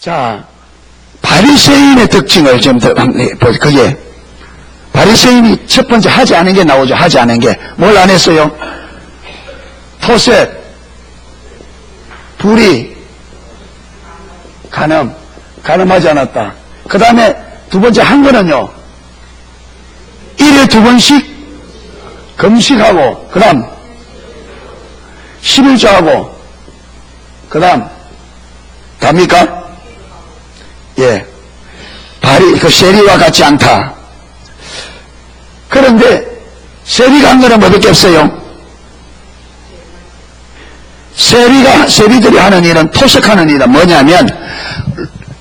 자, 바리새인의 특징을 좀 더, 그게, 바리새인이 첫 번째 하지 않은 게 나오죠. 하지 않은 게. 뭘 안 했어요? 토색, 불의, 간음하지 않았다. 그 다음에 두 번째 한 거는요, 1에 2번씩 금식하고, 그 다음 11조하고, 그 다음 답니까? 예. 세리와 같지 않다. 그런데 세리가 한 거는 뭐밖에 없어요? 세리들이 하는 일은 토색하는 일은 뭐냐면,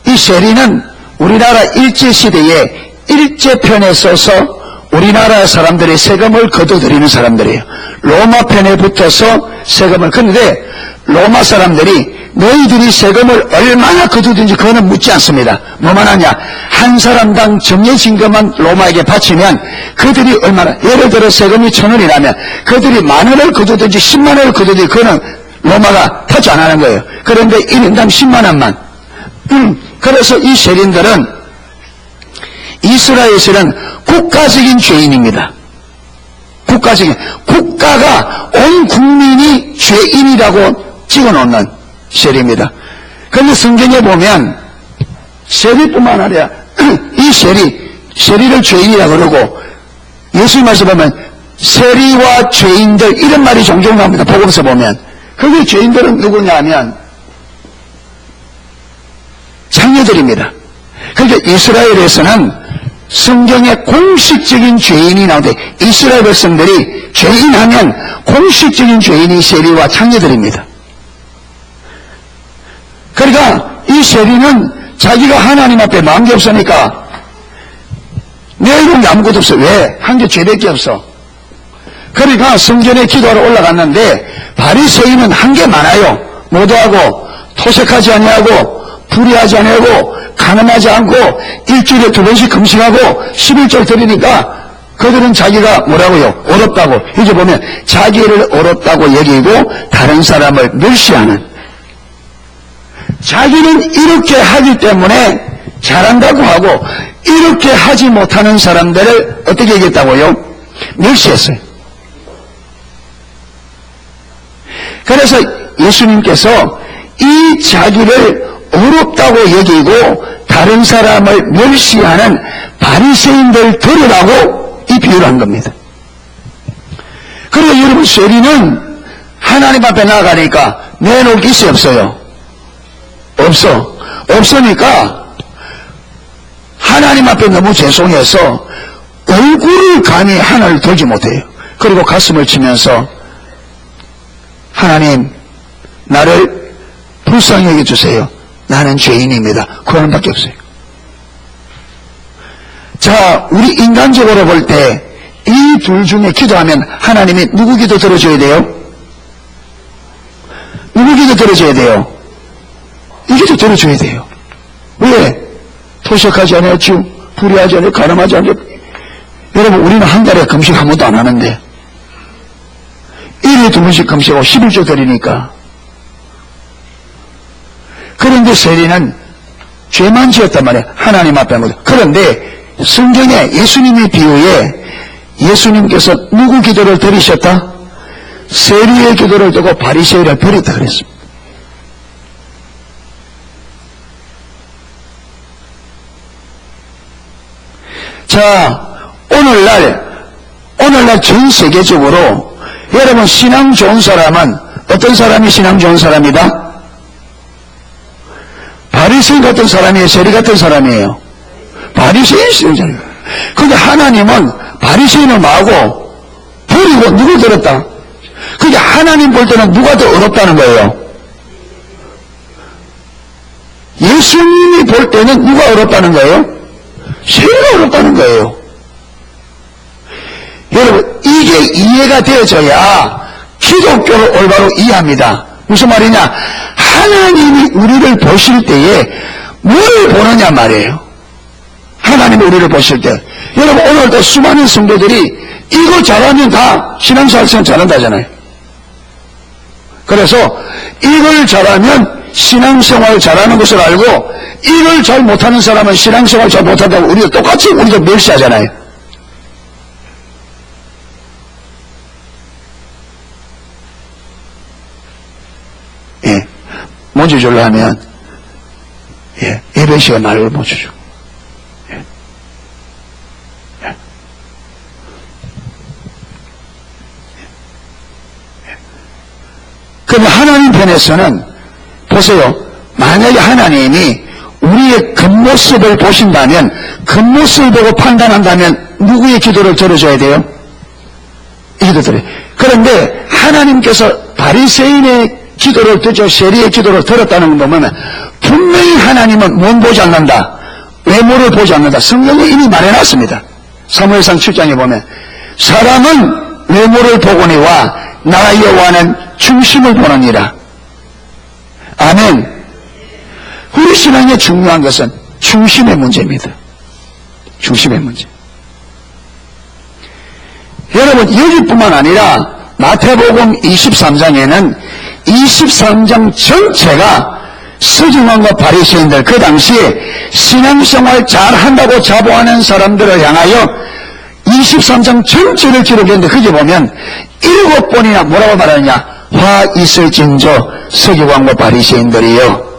이 세리는 우리나라 일제시대에 일제편에 서서 우리나라 사람들의 세금을 거둬들이는 사람들이에요. 로마 편에 붙어서 세금을, 그런데 로마 사람들이 너희들이 세금을 얼마나 거두든지 그거는 묻지 않습니다. 뭐만 하냐, 한 사람당 정해진 것만 로마에게 바치면 그들이 얼마나, 예를 들어 세금이 1,000원이라면 그들이 10,000원을 거두든지 100,000원을 거두든지 그거는 로마가 터치 안 하는 거예요. 그런데 1인당 100,000원만. 그래서 이 세린들은, 이스라엘에서는 국가적인 죄인입니다. 국가가 온 국민이 죄인이라고 찍어놓는 세리입니다. 그런데 성경에 보면 세리뿐만 아니라 이 세리를 죄인이라고 그러고, 예수님 말씀 보면 세리와 죄인들 이런 말이 종종 나옵니다. 복음서 보면. 거기 죄인들은 누구냐 하면 창녀들입니다. 그러니까 이스라엘에서는 성경에 공식적인 죄인이 나오는데, 이스라엘 백성들이 죄인하면 공식적인 죄인이 세리와 창녀들입니다. 그러니까 이 세리는 자기가 하나님 앞에 마음이 없으니까 내놓은 게 아무것도 없어. 왜? 한 게 죄밖에 없어. 그러니까 성전에 기도하러 올라갔는데 바리새인은 한 게 많아요. 모도하고 토색하지 아니하고 불의하지 아니하고 간음하지 않고 일주일에 2번씩 금식하고 11절 드리니까 그들은 자기가 뭐라고요? 어렵다고. 이제 보면 자기를 어렵다고 여기고 다른 사람을 멸시하는, 자기는 이렇게 하기 때문에 잘한다고 하고 이렇게 하지 못하는 사람들을 어떻게 얘기했다고요? 멸시했어요. 그래서 예수님께서 이 자기를 어렵다고 여기고 다른 사람을 멸시하는 바리새인들 들으라고 이 비유를 한 겁니다. 그래서 여러분, 세리는 하나님 앞에 나가니까 내놓을 게 있어요, 없어요? 없으니까 하나님 앞에 너무 죄송해서 얼굴을 감히 하나를 들지 못해요. 그리고 가슴을 치면서 하나님, 나를 불쌍히 여겨주세요. 나는 죄인입니다. 그 하나밖에 없어요. 자, 우리 인간적으로 볼 때 이 둘 중에 기도하면 하나님이 누구 기도 들어줘야 돼요? 누구 기도 들어줘야 돼요? 이 기도 들어줘야 돼요. 왜? 토색하지 않았죠? 불의하지 않았죠? 간음하지 않았죠? 여러분, 우리는 한 달에 금식 한 번도 안 하는데 1일에 2번씩 금식하고 11조 드리니까. 그런데 세리는 죄만 지었단 말이에요. 하나님 앞에 못. 그런데 성경에 예수님의 비유에 예수님께서 누구 기도를 드리셨다? 세리의 기도를 두고 바리새인을 버렸다 그랬습니다. 자, 오늘날 전 세계적으로 여러분, 신앙 좋은 사람은 어떤 사람이 신앙 좋은 사람이다? 바리새인 같은 사람이에요? 세리 같은 사람이에요? 바리새인이에요. 그게 하나님은 바리새인을 마고 버리고 누굴 들었다? 그게 하나님 볼 때는 누가 더 어렵다는 거예요? 예수님이 볼 때는 누가 어렵다는 거예요? 세리가 어렵다는 거예요. 여러분, 이게 이해가 되어져야 기독교를 올바로 이해합니다. 무슨 말이냐? 하나님이 우리를 보실 때에 뭘 보느냐 말이에요. 하나님이 우리를 보실 때. 여러분, 오늘도 수많은 성도들이 이거 잘하면 다 신앙생활 잘한다잖아요. 그래서 이걸 잘하면 신앙생활 잘하는 것을 알고 이걸 잘 못하는 사람은 신앙생활 잘 못한다고 우리가 똑같이 우리가 멸시하잖아요. 예, 모주줄로 하면 예, 예배 시간 날로 모주줄. 예. 예. 그럼 하나님 편에서는 보세요. 만약에 하나님이 우리의 겉모습을 보신다면, 겉모습을 보고 판단한다면 누구의 기도를 들어줘야 돼요? 기도 들어요. 그런데 하나님께서 바리새인의 기도를 듣죠. 세리의 기도를 들었다는 거 보면 분명히 하나님은 뭔 보지 않는다? 외모를 보지 않는다. 성경에 이미 말해놨습니다. 사무엘상 7장에 보면 사람은 외모를 보거니와 나 여호와는 중심을 보느니라. 아멘. 우리 신앙에 중요한 것은 중심의 문제입니다. 중심의 문제. 여러분, 여기뿐만 아니라 마태복음 23장에는 23장 전체가 서기관과 바리새인들, 그 당시에 신앙생활 잘한다고 자부하는 사람들을 향하여 23장 전체를 기록했는데, 거기 보면 7번이나 뭐라고 말하느냐? 화 있을진저 서기관과 바리새인들이요.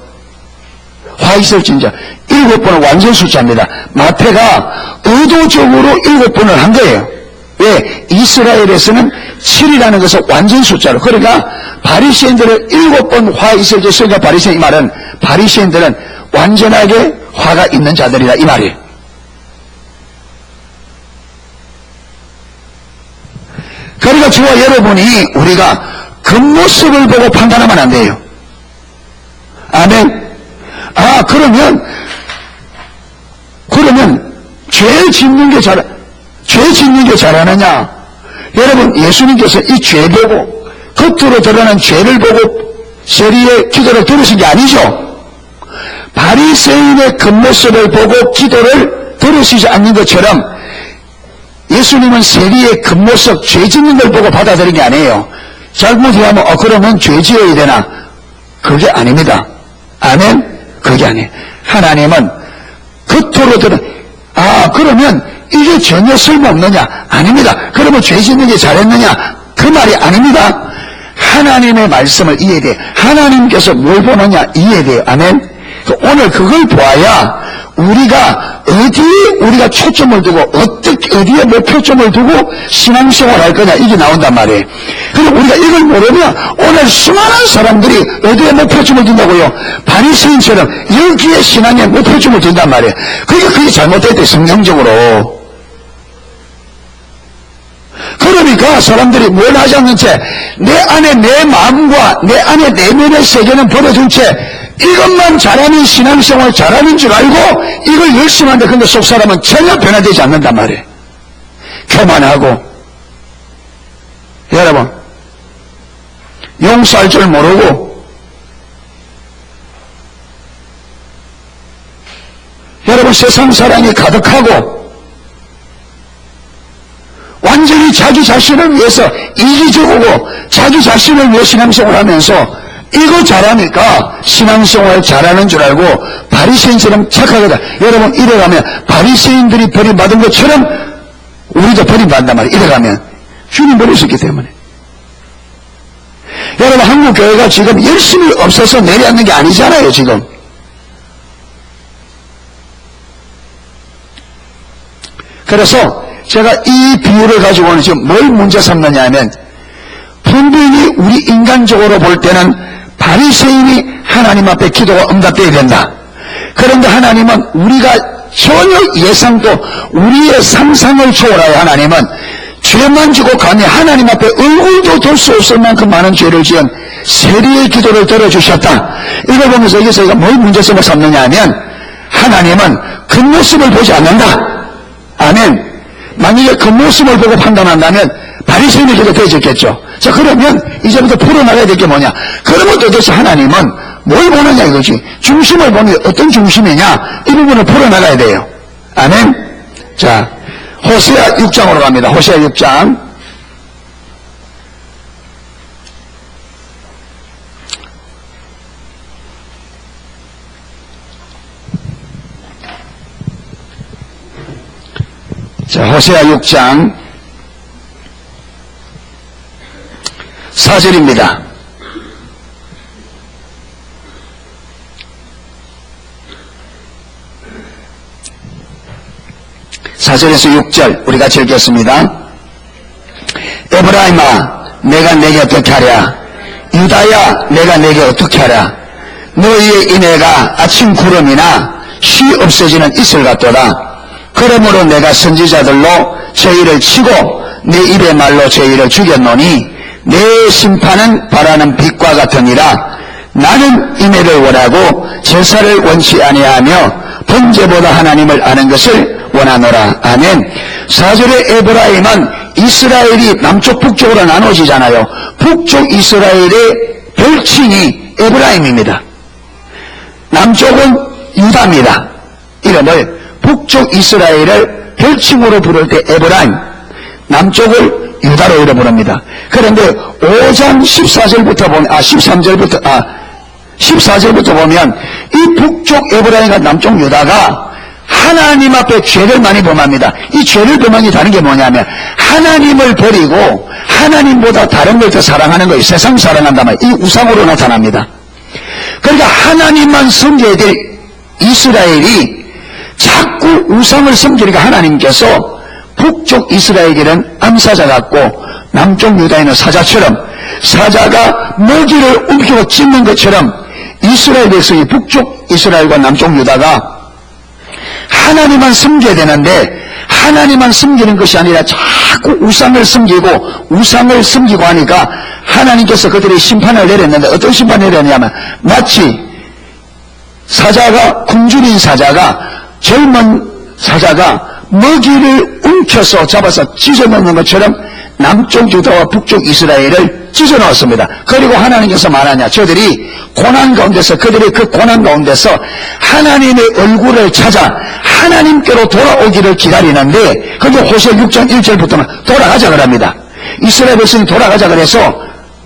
화 있을진저. 7번은 완전 숫자입니다. 마태가 의도적으로 7번을 한 거예요. 왜? 이스라엘에서는 7이라는 것은 완전 숫자로. 그러니까 바리새인들은 7번 화 있을지 서기관 바리새인, 이 말은 바리새인들은 완전하게 화가 있는 자들이다 이 말이에요. 그러니까 저와 여러분이 우리가 겉모습을 보고 판단하면 안 돼요. 아멘. 아, 그러면 죄 짓는 게 잘하느냐? 여러분, 예수님께서 이 죄 보고, 겉으로 드러난 죄를 보고 세리의 기도를 들으신 게 아니죠. 바리새인의 겉모습을 보고 기도를 들으시지 않는 것처럼 예수님은 세리의 겉모습, 죄 짓는 걸 보고 받아들인 게 아니에요. 잘못하면 그러면 죄 지어야 되나? 그게 아닙니다. 아멘? 그게 아니에요. 하나님은 겉으로 그러면 이게 전혀 쓸모없느냐? 아닙니다. 그러면 죄 짓는 게 잘했느냐? 그 말이 아닙니다. 하나님의 말씀을 이해돼요. 하나님께서 뭘 보느냐? 이해돼요. 아멘? 오늘 그걸 보아야 우리가 어디에 우리가 초점을 두고 어디에 목표점을 두고 신앙생활 할 거냐 이게 나온단 말이에요. 그럼 우리가 이걸 모르면 오늘 수많은 사람들이 어디에 목표점을 둔다고요? 바리새인처럼 여기에 신앙에 목표점을 둔단 말이에요. 그게 잘못됐대 성경적으로. 그러니까 사람들이 뭘 하지 않는 채 내 안에 내 마음과 내 안에 내면의 세계는 버려둔 채 이것만 잘하면 신앙생활 잘하는 줄 알고 이걸 열심히 하는데 근데 속 사람은 전혀 변화되지 않는단 말이에요. 교만하고, 여러분 용서할 줄 모르고, 여러분 세상 사랑이 가득하고 완전히 자기 자신을 위해서 이기적이고 자기 자신을 위해 신앙생활 하면서 이거 잘하니까 신앙생활 잘하는 줄 알고 바리새인처럼 착하거든. 여러분 이래가면 바리새인들이 버림받은 것처럼 우리도 버림받는단 말이에요. 이래가면 주님 버릴 수 있기 때문에. 여러분 한국교회가 지금 열심히 없어서 내려앉는 게 아니잖아요 지금. 그래서 제가 이 비유를 가지고는 지금 뭘 문제 삼느냐 하면 분명히 우리 인간적으로 볼 때는 바리새인이 하나님 앞에 기도가 응답되어야 된다. 그런데 하나님은 우리가 전혀 예상도 우리의 상상을 초월하여 하나님은 죄만 지고 감히 하나님 앞에 얼굴도 들 수 없을 만큼 많은 죄를 지은 세리의 기도를 들어주셨다. 이걸 보면서 여기서 우리가 뭘 문제점을 삼느냐 하면 하나님은 겉모습을 보지 않는다. 아멘. 만약에 겉모습을 보고 판단한다면 바리새인의 기도 되어졌겠죠. 자, 그러면 이제부터 풀어나가야 될 게 뭐냐? 그러면 도대체 하나님은 뭘 보느냐 이거지. 중심을 보는 게 어떤 중심이냐? 이 부분을 풀어나가야 돼요. 아멘. 자, 호세아 6장으로 갑니다. 호세아 6장. 자, 호세아 6장 4절입니다. 사절에서 6절 우리 같이 읽겠습니다. 에브라임아, 내가 내게 어떻게 하랴? 유다야, 내가 내게 어떻게 하랴? 너희의 인애가 아침 구름이나 쉬 없어지는 이슬 같도다. 그러므로 내가 선지자들로 저희를 치고 내 입의 말로 저희를 죽였노니 내 심판은 바라는 빛과 같으니라. 나는 인애를 원하고 제사를 원치 아니하며 번제보다 하나님을 아는 것을 원하노라. 아멘. 4절의 에브라임은 이스라엘이 남쪽 북쪽으로 나눠지잖아요. 북쪽 이스라엘의 별칭이 에브라임입니다. 남쪽은 유다입니다. 이름을 북쪽 이스라엘을 별칭으로 부를 때 에브라임, 남쪽을 유다로 이름 부릅니다. 그런데 5장 14절부터 보면 14절부터 보면 이 북쪽 에브라임과 남쪽 유다가 하나님 앞에 죄를 많이 범합니다. 이 죄를 범하기 다른 게 뭐냐면 하나님을 버리고 하나님보다 다른 걸 더 사랑하는 거예요. 세상 사랑한다면 이 우상으로 나타납니다. 그러니까 하나님만 섬겨야 될 이스라엘이 자꾸 우상을 섬기니까 하나님께서 북쪽 이스라엘에는 암사자 같고 남쪽 유다에는 사자처럼, 사자가 먹이를 움켜쥐고 찢는 것처럼 이스라엘 백성이 북쪽 이스라엘과 남쪽 유다가 하나님만 섬겨야 되는데 하나님만 섬기는 것이 아니라 자꾸 우상을 섬기고 하니까 하나님께서 그들의 심판을 내렸는데 어떤 심판을 내렸냐면 마치 사자가, 굶주린 사자가, 젊은 사자가 먹이를 움켜서 잡아서 찢어넣는 것처럼 남쪽 유다와 북쪽 이스라엘을 찢어넣었습니다. 그리고 하나님께서 말하냐, 저들이 고난 가운데서, 그들의 그 고난 가운데서 하나님의 얼굴을 찾아 하나님께로 돌아오기를 기다리는데, 그게 호세 6장 1절부터는 돌아가자 그럽니다. 이스라엘 백성이 돌아가자 그래서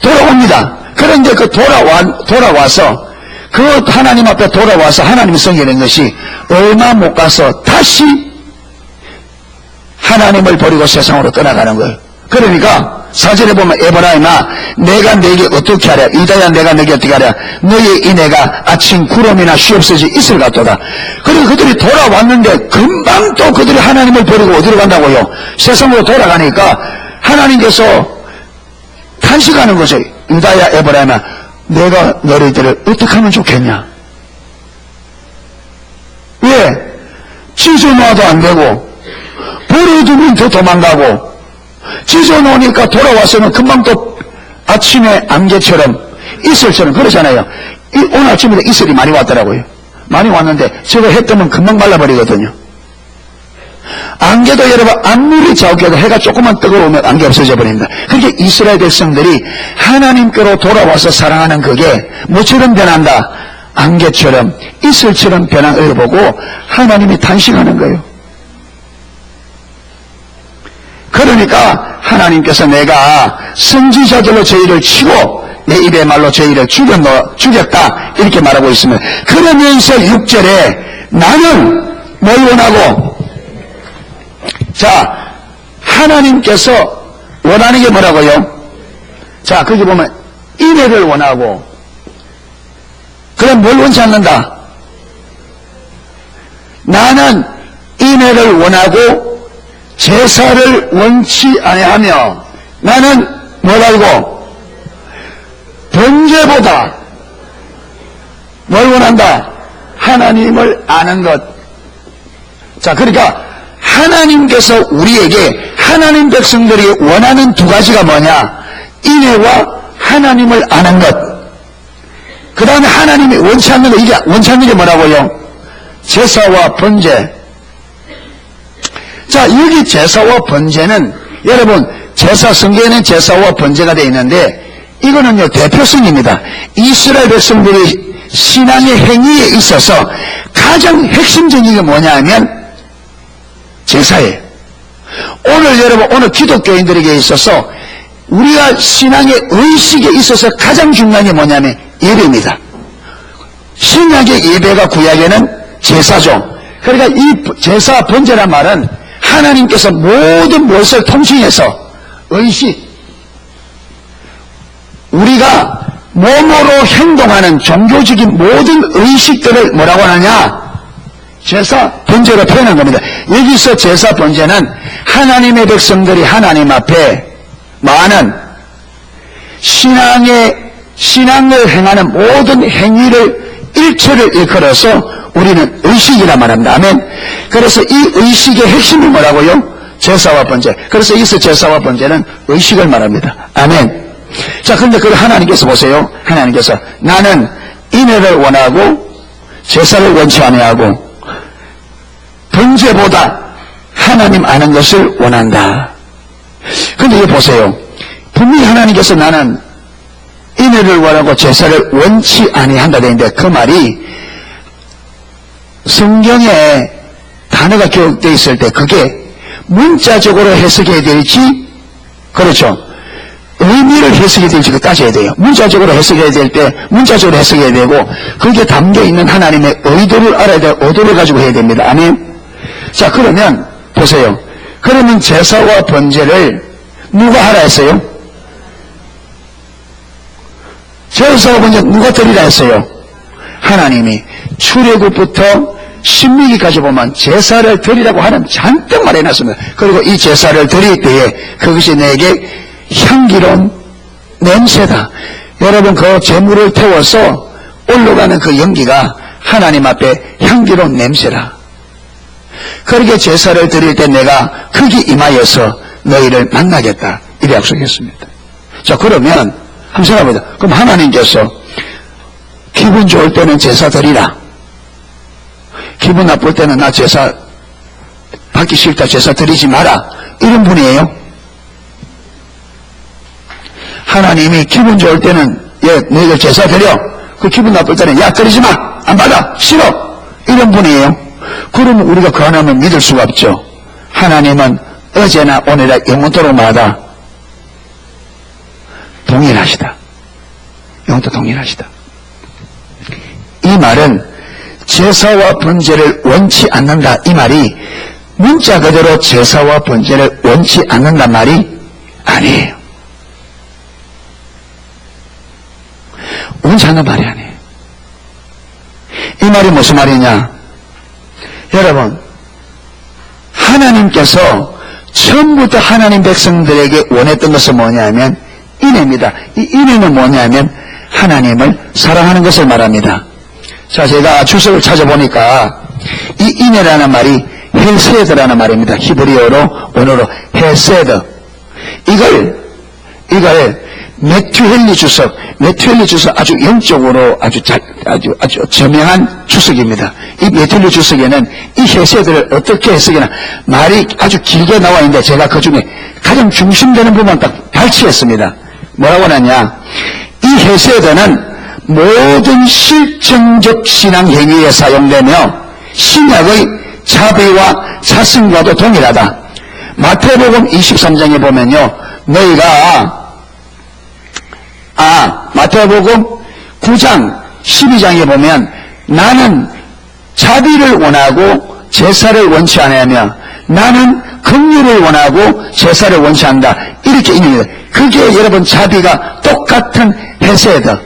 돌아옵니다. 그런데 그 돌아와서 그 하나님 앞에 돌아와서 하나님이 섬기는 것이 얼마 못 가서 다시 하나님을 버리고 세상으로 떠나가는 거예요. 그러니까 4절에 보면 에브라임아, 내가 내게 어떻게 하랴? 유다야, 내가 내게 어떻게 하랴? 너의 인애가 아침 구름이나 쉬 없어지 이슬 같도다. 그리고 그들이 돌아왔는데 금방 또 그들이 하나님을 버리고 어디로 간다고요? 세상으로 돌아가니까 하나님께서 탄식하는 거죠. 유다야, 에브라임아, 내가 너희들을 어떻게 하면 좋겠냐? 왜? 찢어놓아도 안 되고 버려두면 더 도망가고, 찢어놓으니까 돌아와서는 금방 또 아침에 안개처럼 이슬처럼 그러잖아요. 오늘 아침에 이슬이 많이 왔더라고요. 많이 왔는데 저거 해 뜨면 금방 말라버리거든요. 안개도 여러분 아무리 자욱해도 해가 조금만 뜨거우면 안개 없어져 버립니다. 그렇게 이스라엘 백성들이 하나님께로 돌아와서 사랑하는 그게 뭐처럼 변한다? 안개처럼 이슬처럼 변한 걸 보고 하나님이 탄식하는 거예요. 그러니까 하나님께서 내가 선지자들로 저희를 치고 내 입의 말로 저희를 죽였다 이렇게 말하고 있습니다. 그러면서 6절에 나는 뭘 원하고, 자, 하나님께서 원하는 게 뭐라고요? 자, 거기 보면 인애를 원하고, 그럼 뭘 원치 않는다? 나는 인애를 원하고 제사를 원치 아니하며, 나는 뭘 알고? 번제보다 뭘 원한다? 하나님을 아는 것. 자, 그러니까 하나님께서 우리에게, 하나님 백성들이 원하는 두 가지가 뭐냐? 인애와 하나님을 아는 것. 그 다음에 하나님이 원치 않는 것, 이게 원치 않는 게 뭐라고요? 제사와 번제. 자, 여기 제사와 번제는, 여러분, 성경에는 제사와 번제가 되어 있는데, 이거는요, 대표성입니다. 이스라엘 백성들이 신앙의 행위에 있어서 가장 핵심적인 게 뭐냐 하면, 제사예요. 오늘 기독교인들에게 있어서, 우리가 신앙의 의식에 있어서 가장 중요한 게 뭐냐면, 예배입니다. 신약의 예배가 구약에는 제사죠. 그러니까 이 제사 번제란 말은 하나님께서 모든 것을 통칭해서 의식, 우리가 몸으로 행동하는 종교적인 모든 의식들을 뭐라고 하느냐? 제사 번제로 표현한 겁니다. 여기서 제사 번제는 하나님의 백성들이 하나님 앞에 많은 신앙을 행하는 모든 행위를 일체를 일컬어서 우리는 의식이라 말합니다. 아멘. 그래서 이 의식의 핵심이 뭐라고요? 제사와 번제. 그래서 여기서 제사와 번제는 의식을 말합니다. 아멘. 자, 그런데 그걸 하나님께서 보세요. 하나님께서 나는 인애를 원하고 제사를 원치 아니하고 번제보다 하나님 아는 것을 원한다. 그런데 이거 보세요. 분명히 하나님께서 나는 인애를 원하고 제사를 원치 아니한다 되는데 그 말이 성경에 단어가 기록되어 있을 때 그게 문자적으로 해석해야 될지, 그렇죠, 의미를 해석해야 될지 따져야 돼요. 문자적으로 해석해야 될 때 문자적으로 해석해야 되고 거기에 담겨있는 하나님의 의도를 알아야 될 의도를 가지고 해야 됩니다. 아멘. 자, 그러면 보세요. 그러면 제사와 번제를 누가 하라 했어요? 제사와 번제 누가 드리라 했어요? 하나님이. 출애굽부터 신명기까지 보면 제사를 드리라고 하는 잔뜩 말해놨습니다. 그리고 이 제사를 드릴 때에 그것이 내게 향기로운 냄새다. 여러분, 그 제물을 태워서 올라가는 그 연기가 하나님 앞에 향기로운 냄새다. 그렇게 제사를 드릴 때 내가 거기 임하여서 너희를 만나겠다. 이래 약속했습니다. 자, 그러면 한번 생각해보자. 그럼 하나님께서 기분 좋을 때는 제사 드리라, 기분 나쁠 때는 나 제사 받기 싫다, 제사 드리지 마라, 이런 분이에요? 하나님이 기분 좋을 때는 너희들 제사 드려, 그 기분 나쁠 때는 야 드리지 마, 안 받아, 싫어, 이런 분이에요? 그러면 우리가 그 하나님을 믿을 수가 없죠. 하나님은 어제나 오늘이나 영원토록마다 동일하시다. 영원토록 동일하시다. 이 말은 제사와 번제를 원치 않는다, 이 말이 문자 그대로 제사와 번제를 원치 않는단 말이 아니에요. 원치 않는 말이 아니에요. 이 말이 무슨 말이냐? 여러분, 하나님께서 처음부터 하나님 백성들에게 원했던 것은 뭐냐면 인애입니다. 이 인애는 뭐냐면 하나님을 사랑하는 것을 말합니다. 자, 제가 주석을 찾아보니까 이 인애라는 말이 헬세드라는 말입니다. 히브리어로, 원어로 헬세드. 이걸 메튜헬리 주석 아주 영적으로 아주 저명한 주석입니다. 이 메튜헬리 주석에는 이 헬세드를 어떻게 해석이나 말이 아주 길게 나와 있는데 제가 그 중에 가장 중심되는 부분만 딱 발췌했습니다. 뭐라고 하냐? 이 헬세드는 모든 실증적 신앙 행위에 사용되며 신약의 자비와 자성과도 동일하다. 마태복음 23장에 보면요, 마태복음 9장 12장에 보면 나는 자비를 원하고 제사를 원치 않으며 나는 긍휼을 원하고 제사를 원치 않는다, 이렇게 있습니다. 그게 여러분 자비가 똑같은 헤세드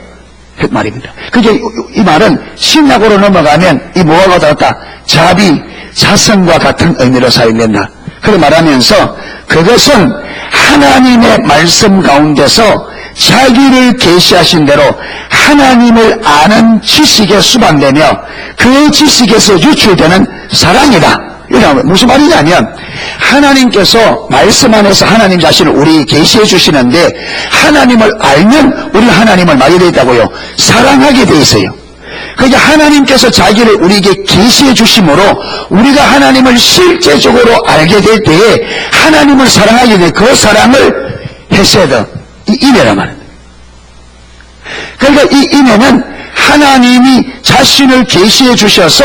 말입니다. 그게 이 말은 신약으로 넘어가면 이 뭐가 같다? 자비, 자성과 같은 의미로 사용된다. 그렇게 말하면서 그것은 하나님의 말씀 가운데서 자기를 계시하신 대로 하나님을 아는 지식에 수반되며 그 지식에서 유출되는 사랑이다. 이러면 무슨 말이냐면 하나님께서 말씀 안에서 하나님 자신을 우리 계시해 주시는데 하나님을 알면 우리가 하나님을 알게 되어 있다고요. 사랑하게 되어 있어요. 그러니까 하나님께서 자기를 우리에게 계시해 주심으로 우리가 하나님을 실제적으로 알게 될 때에 하나님을 사랑하게 돼. 그 사랑을 헤세드, 이 인애란 말입니다. 그러니까 이 인애는 하나님이 자신을 계시해 주셔서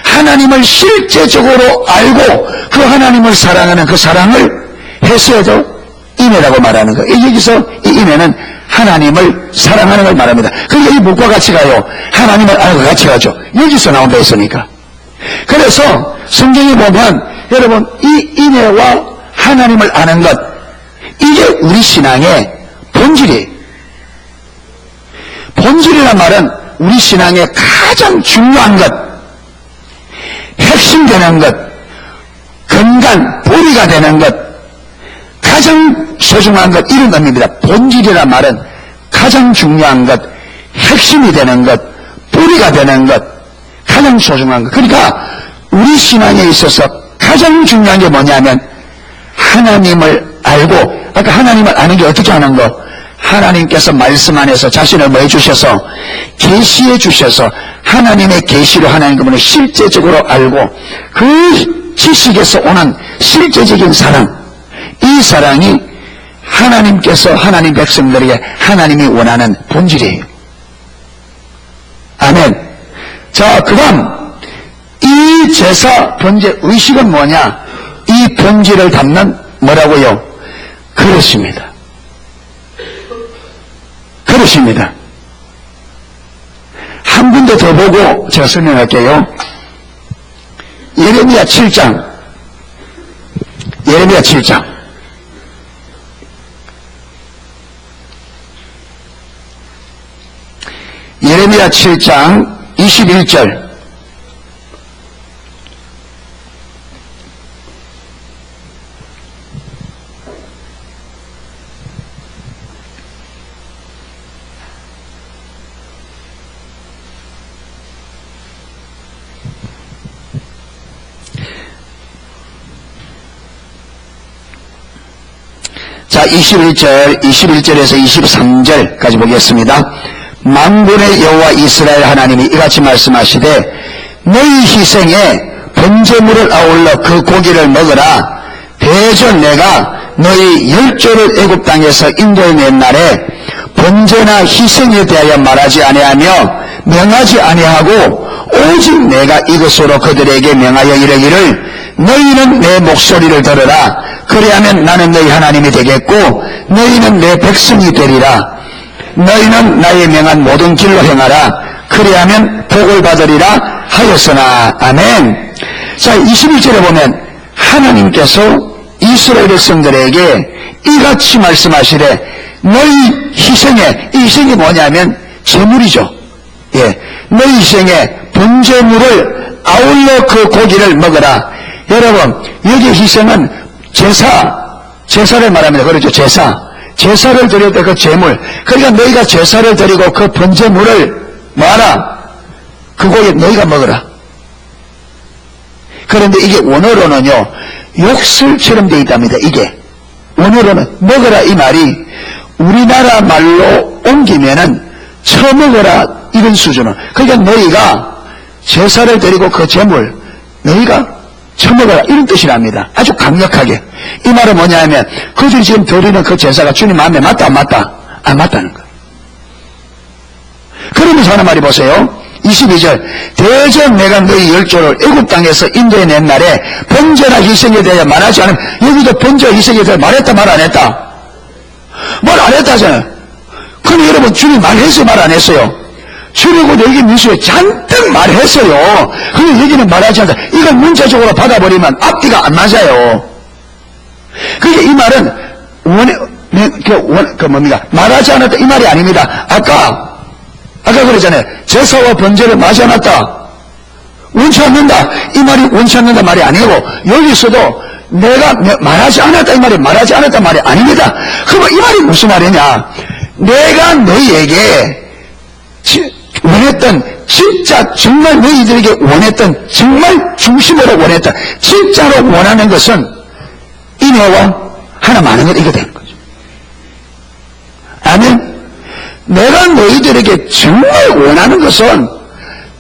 하나님을 실제적으로 알고 그 하나님을 사랑하는 그 사랑을 헤세드, 인애라고 말하는 거예요. 여기서 이 인애는 하나님을 사랑하는 걸 말합니다. 그러니까 이 무엇과 같이 가요? 하나님을 알고 같이 가죠. 여기서 나온 데 있으니까. 그래서 성경에 보면 여러분, 이 인애와 하나님을 아는 것, 이게 우리 신앙의 본질이에요. 본질이란 말은 우리 신앙의 가장 중요한 것, 핵심되는 것, 근간, 뿌리가 되는 것, 가장 소중한 것, 이런 의미입니다. 본질이란 말은 가장 중요한 것, 핵심이 되는 것, 뿌리가 되는 것, 가장 소중한 것. 그러니까 우리 신앙에 있어서 가장 중요한 게 뭐냐면 하나님을 알고, 아까 하나님을 아는 게 어떻게 아는 거? 하나님께서 말씀 안에서 자신을 뭐 해주셔서 계시해 주셔서 하나님의 계시로 하나님 그분을 실제적으로 알고 그 지식에서 오는 실제적인 사랑, 이 사랑이 하나님께서 하나님 백성들에게 하나님이 원하는 본질이에요. 아멘. 자, 그 다음 이 제사 번제 의식은 뭐냐? 이 본질을 담는 뭐라고요? 그릇입니다. 그릇입니다. 한 군데 더 보고 제가 설명할게요. 예레미야 7장. 예레미야 7장. 예레미야 7장 21절. 자, 21절에서 23절까지 보겠습니다. 만군의 여호와 이스라엘 하나님이 이같이 말씀하시되 너희 희생에 번제물을 아울러 그 고기를 먹으라. 대전 내가 너희 열조를 애굽 땅에서 인도해낸 날에 번제나 희생에 대하여 말하지 아니하며 명하지 아니하고 오직 내가 이것으로 그들에게 명하여 이르기를 너희는 내 목소리를 들으라. 그리하면 나는 너희 하나님이 되겠고 너희는 내 백성이 되리라. 너희는 나의 명한 모든 길로 행하라. 그리하면 복을 받으리라 하였으나. 아멘. 자, 21절에 보면 하나님께서 이스라엘 백성들에게 이같이 말씀하시되 너희 희생에, 이 희생이 뭐냐면 제물이죠. 예, 너희 희생에 번제물을 아울러 그 고기를 먹으라. 여러분, 여기 희생은 제사를 말합니다. 그렇죠? 제사를 드릴 때 그 제물. 그러니까 너희가 제사를 드리고 그 번제물을 뭐하라? 그 고기 너희가 먹으라. 그런데 이게 원어로는요, 욕설처럼 되어 있답니다. 이게. 원어로는 먹으라 이 말이 우리나라 말로 옮기면은 처먹어라 이런 수준은. 그러니까 너희가 제사를 드리고 그 제물 너희가 처먹어라 이런 뜻이랍니다. 아주 강력하게. 이 말은 뭐냐면 그들이 지금 드리는 그 제사가 주님 마음에 맞다 안 맞다? 안 맞다는 거예요. 그러면서 하는 말이 보세요. 22절 대전 내가 너희 열조를 애굽 땅에서 인도해낸 날에 번제나 희생에 대해 말하지 않으면, 여기도 번제와 희생에 대해 말했다 말 안 했다? 말 안 했다잖아요. 근데 여러분 주님 말했어요 말 안 했어요? 출애굽 여기 민수에 잔뜩 말했어요. 근데 여기는 말하지 않다. 이걸 문자적으로 받아버리면 앞뒤가 안 맞아요. 그게 이 말은 말하지 않았다 이 말이 아닙니다. 아까 그러잖아요. 제사와 번제를 마지 않았다. 원치 않는다. 이 말이 원치 않는다 말이 아니고, 여기서도 내가 말하지 않았다 이 말이 말하지 않았다 말이 아닙니다. 그럼 이 말이 무슨 말이냐? 내가 너희에게 원했던, 진짜 정말 너희들에게 원했던, 정말 중심으로 원했던, 진짜로 원하는 것은 인애와 하나 많은 것 이거 되는 거죠. 아멘. 내가 너희들에게 정말 원하는 것은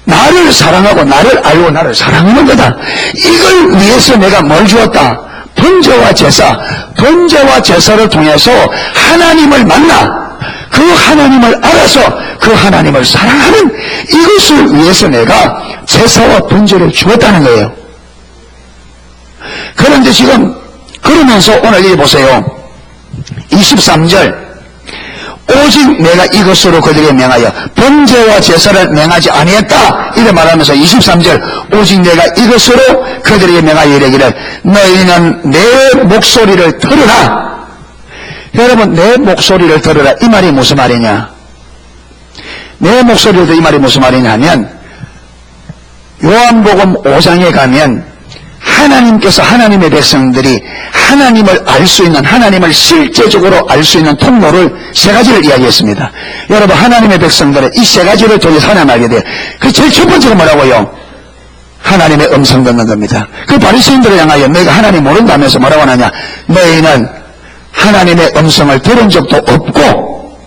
나를 사랑하고 나를 알고 나를 사랑하는 거다. 이걸 위해서 내가 뭘 주었다? 번제와 제사. 번제와 제사를 통해서 하나님을 만나 그 하나님을 알아서 그 하나님을 사랑하는 이것을 위해서 내가 제사와 번제를 주었다는 거예요. 그런데 지금 그러면서 오늘 여기 보세요. 23절 오직 내가 이것으로 그들에게 명하여 번제와 제사를 명하지 아니했다 이래 말하면서 23절 오직 내가 이것으로 그들에게 명하여 이르기를 너희는 내 목소리를 들으라. 여러분, 내 목소리를 들으라 이 말이 무슨 말이냐? 내 목소리를 들으라 이 말이 무슨 말이냐 하면 요한복음 5장에 가면 하나님께서 하나님의 백성들이 하나님을 알 수 있는, 하나님을 실제적으로 알 수 있는 통로를 세 가지를 이야기했습니다. 여러분, 하나님의 백성들은 이 세 가지를 통해서 하나님 알게 돼요. 그 제일 첫 번째가 뭐라고요? 하나님의 음성 듣는 겁니다. 그 바리새인들을 향하여 너희가 하나님 모른다면서 뭐라고 하느냐? 너희는 하나님의 음성을 들은 적도 없고,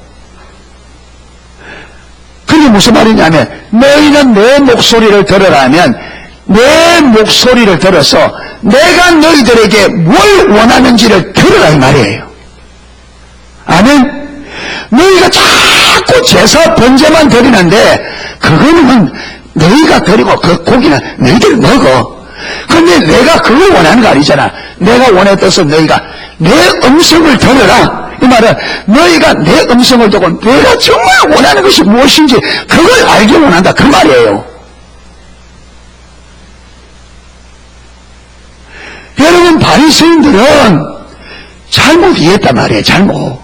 그게 무슨 말이냐면 너희는 내 목소리를 들으라면 내 목소리를 들어서 내가 너희들에게 뭘 원하는지를 들으라 이 말이에요. 아멘. 너희가 자꾸 제사 번제만 드리는데 그거는 너희가 드리고 그 고기는 너희들 먹어. 근데 내가 그걸 원하는 거 아니잖아. 내가 원했듯이 너희가 내 음성을 들으라. 이 말은 너희가 내 음성을 듣고 내가 정말 원하는 것이 무엇인지 그걸 알기 원한다 그 말이에요. 여러분, 바리새인들은 잘못 이해했단 말이에요. 잘못.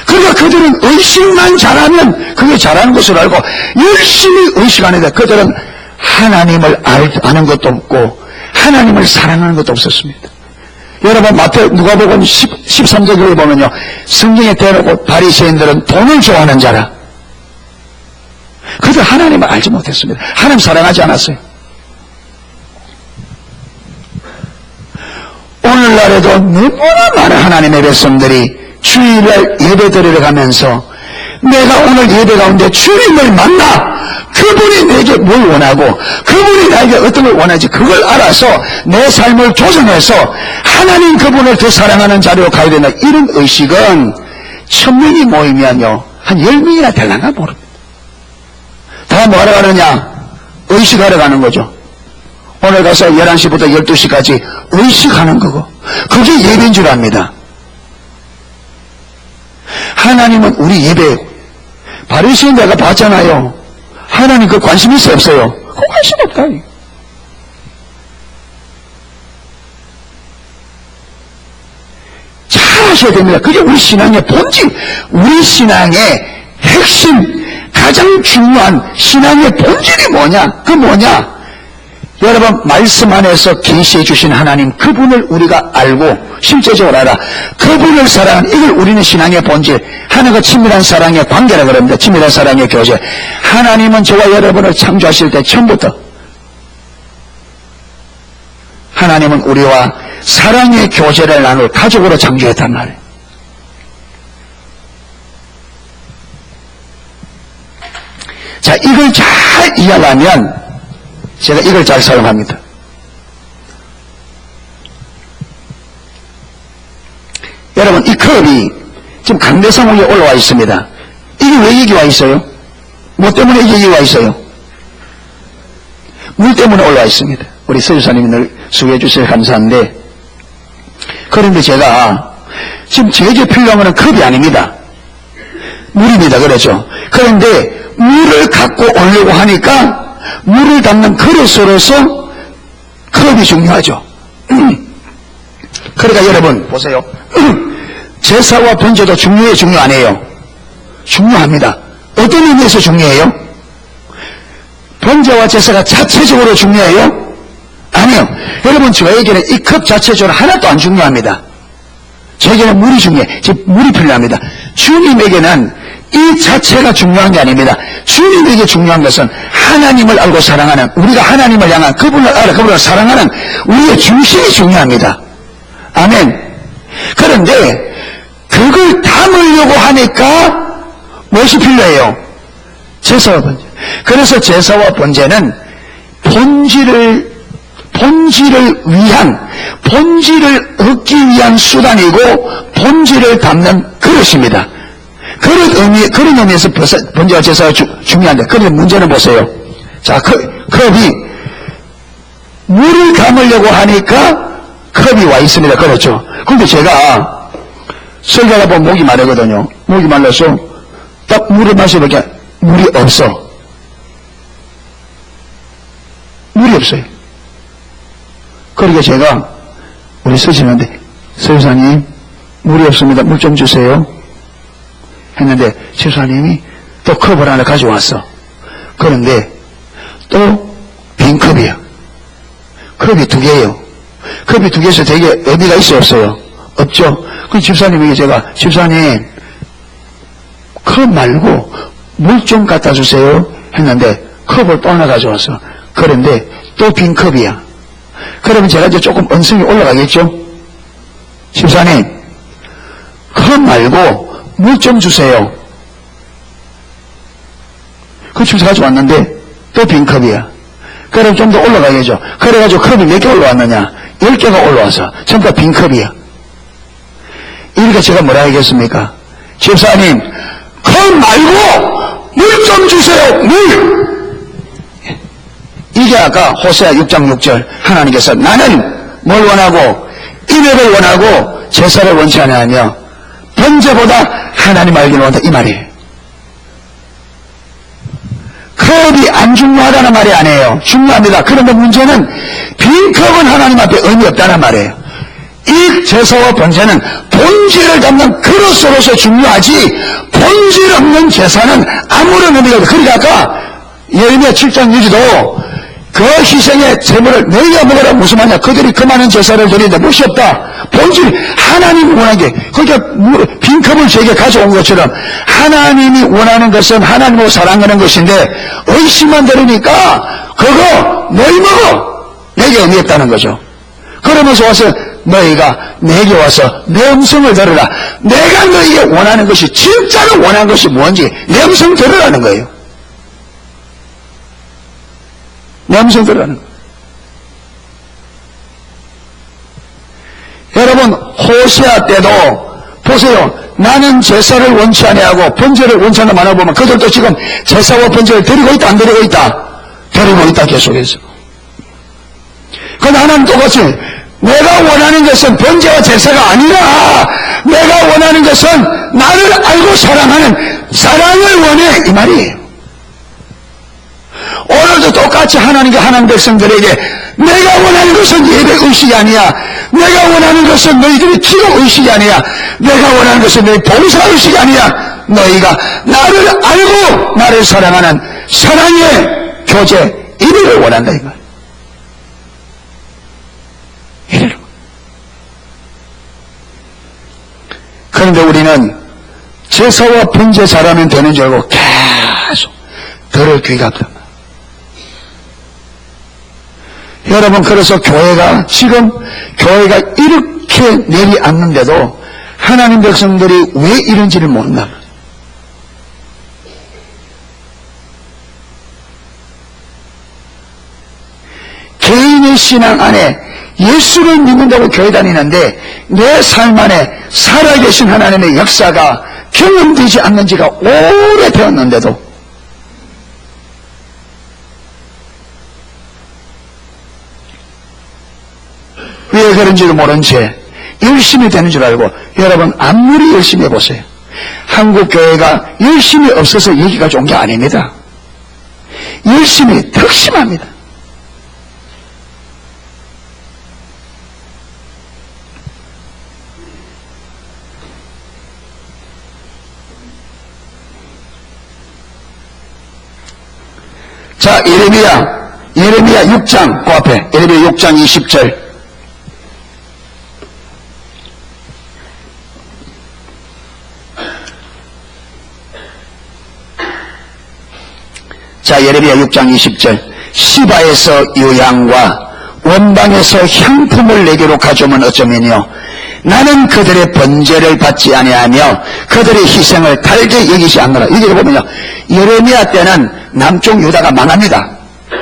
그러니까 그들은 의식만 잘하면 그게 잘하는 것을 알고 열심히 의식 안 해도 그들은 하나님을 아는 것도 없고 하나님을 사랑하는 것도 없었습니다. 여러분, 누가복음 13절에 보면요, 성경에 대놓고 바리새인들은 돈을 좋아하는 자라. 그들 하나님을 알지 못했습니다. 하나님 사랑하지 않았어요. 오늘날에도 너무나 많은 하나님의 백성들이 주일날 예배 드리러 가면서 내가 오늘 예배 가운데 주님을 만나 그분이 내게 뭘 원하고 그분이 나에게 어떤 걸 원하지 그걸 알아서 내 삶을 조정해서 하나님 그분을 더 사랑하는 자리로 가야 된다. 이런 의식은 1000명이 모이면요 한 10명이나 될랑가 모릅니다. 다 뭐하러 가느냐? 의식하러 가는 거죠. 오늘 가서 11시부터 12시까지 의식하는 거고 그게 예배인 줄 압니다. 하나님은 우리 예배 바리새인 내가 봤잖아요. 하나님 그 관심 있어요 없어요? 그 관심 없다. 잘 하셔야 됩니다. 그게 우리 신앙의 본질, 우리 신앙의 핵심, 가장 중요한 신앙의 본질이 뭐냐? 그 뭐냐? 여러분, 말씀 안에서 계시해 주신 하나님 그분을 우리가 알고 실제적으로 알아 그분을 사랑하는 이걸 우리는 신앙의 본질, 하나님과 친밀한 사랑의 관계라고 그럽니다. 친밀한 사랑의 교제. 하나님은 저와 여러분을 창조하실 때 처음부터 하나님은 우리와 사랑의 교제를 나눌 가족으로 창조했단 말이에요. 자, 이걸 잘 이해하려면 제가 이걸 잘 사용합니다. 여러분, 이 컵이 지금 강대상 위에 올라와 있습니다. 이게 왜 여기 와 있어요? 뭐 때문에 여기 와 있어요? 물 때문에 올라와 있습니다. 우리 서유사님이 늘 수고해 주셔서 감사한데, 그런데 제가 지금 제게 필요한 것은 컵이 아닙니다. 물입니다. 그렇죠? 그런데 물을 갖고 오려고 하니까 물을 담는 그릇으로서 컵이 중요하죠. 그러니까 여러분 보세요. 제사와 번제도 중요해요, 중요 안 해요? 중요합니다. 어떤 의미에서 중요해요? 번제와 제사가 자체적으로 중요해요? 아니요. 여러분, 저에게는 이 컵 자체적으로 하나도 안 중요합니다. 저에게는 물이 중요해요. 즉 물이 필요합니다. 주님에게는 이 자체가 중요한 게 아닙니다. 주님에게 중요한 것은 하나님을 알고 사랑하는, 우리가 하나님을 향한 그분을 알아 그분을 사랑하는 우리의 중심이 중요합니다. 아멘. 그런데 그걸 담으려고 하니까 무엇이 필요해요? 제사와 번제. 그래서 제사와 번제는 본질을 얻기 위한 수단이고 본질을 담는 그릇입니다. 그런 의미에서 번제와 제사가 중요한데, 그런데 문제는 보세요. 자, 컵이 물을 담으려고 하니까 컵이 와 있습니다. 그렇죠? 그런데 제가 설교하다 보면 목이 마르거든요. 목이 말라서 딱 물을 마셔보니까 물이 없어. 물이 없어요. 그러니까 제가 우리 서신한테 설교사님 물이 없습니다. 물 좀 주세요. 했는데 집사님이 또 컵을 하나 가져왔어. 그런데 또 빈 컵이야. 컵이 2개예요. 컵이 2개에서 되게 의미가 있어 없어요? 없죠. 그 집사님에게 제가 집사님 컵 말고 물 좀 갖다 주세요 했는데 컵을 또 하나 가져왔어. 그런데 또 빈 컵이야. 그러면 제가 이제 조금 언성이 올라가겠죠? 집사님 컵 말고 물 좀 주세요. 그 집사 가져왔는데 또 빈 컵이야. 그럼 좀 더 올라가야죠. 그래가지고 컵이 몇 개 올라왔느냐? 10개가 올라와서 전부 다 빈 컵이야. 이러니까 제가 뭐라 하겠습니까? 집사님 컵 말고 물 좀 주세요. 물. 이게 아까 호세아 6장 6절 하나님께서 나는 뭘 원하고 인애를 원하고 제사를 원치 않으며 번제보다 하나님 알기를 원한다 이 말이에요. 컵이 안 중요하다는 말이 아니에요. 중요합니다. 그런데 문제는 빈 컵은 하나님 앞에 의미 없다는 말이에요. 이 제사와 번제는 본질을 담는 그릇으로서 중요하지 본질 없는 제사는 아무런 의미가 없다. 그러니까 아까 예레미야 7장 6절도 그 희생의 제물을 너희가 먹으라 무슨 말이냐. 그들이 그 많은 제사를 드리는데 무엇이 없다. 본질 하나님이 원하는 게 그러니까 빈컵을 제게 가져온 것처럼 하나님이 원하는 것은 하나님으로 사랑하는 것인데 의심만 들으니까 그거 너희 먹어. 내게 의미 없다는 거죠. 그러면서 와서 너희가 내게 와서 내 음성을 들으라. 내가 너희에게 원하는 것이 진짜로 원하는 것이 뭔지 내 음성 들으라는 거예요. 내 음성 들으라는 거예요. 여러분 호세아 때도 보세요. 나는 제사를 원치 아니하고 번제를 원치 않는 만화 보면 그들도 지금 제사와 번제를 드리고 있다 안 드리고 있다? 드리고 있다 계속해서. 그런데 하나님 똑같이 내가 원하는 것은 번제와 제사가 아니라 내가 원하는 것은 나를 알고 사랑하는 사랑을 원해 이 말이에요. 오늘도 똑같이 하나님께 하나님 백성들에게 내가 원하는 것은 예배 의식이 아니야. 내가 원하는 것은 너희들의 기도 의식이 아니야. 내가 원하는 것은 너희 봉사 의식이 아니야. 너희가 나를 알고 나를 사랑하는 사랑의 교제 이를 원한다 이 말. 이를. 그런데 우리는 제사와 번제 잘하면 되는 줄 알고 계속 들을 귀가 없단 말이야. 여러분 그래서 교회가 지금 교회가 이렇게 내리앉는데도 하나님 백성들이 왜 이런지를 모른다. 개인의 신앙 안에 예수를 믿는다고 교회 다니는데 내 삶 안에 살아계신 하나님의 역사가 경험되지 않는 지가 오래되었는데도 왜 그런지도 모른 채 열심히 되는 줄 알고 여러분 아무리 열심히 해보세요. 한국 교회가 열심히 없어서 얘기가 좋은 게 아닙니다. 열심히 덕심합니다. 자, 예레미야 6장 그 앞에 예레미야 6장 20절 자, 예레미야 6장 20절 시바에서 유향과 원방에서 향품을 내게로 가져오면 어쩌면요 나는 그들의 번제를 받지 아니하며 그들의 희생을 달게 여기지 않노라. 여기 보면요 예레미야 때는 남쪽 유다가 망합니다.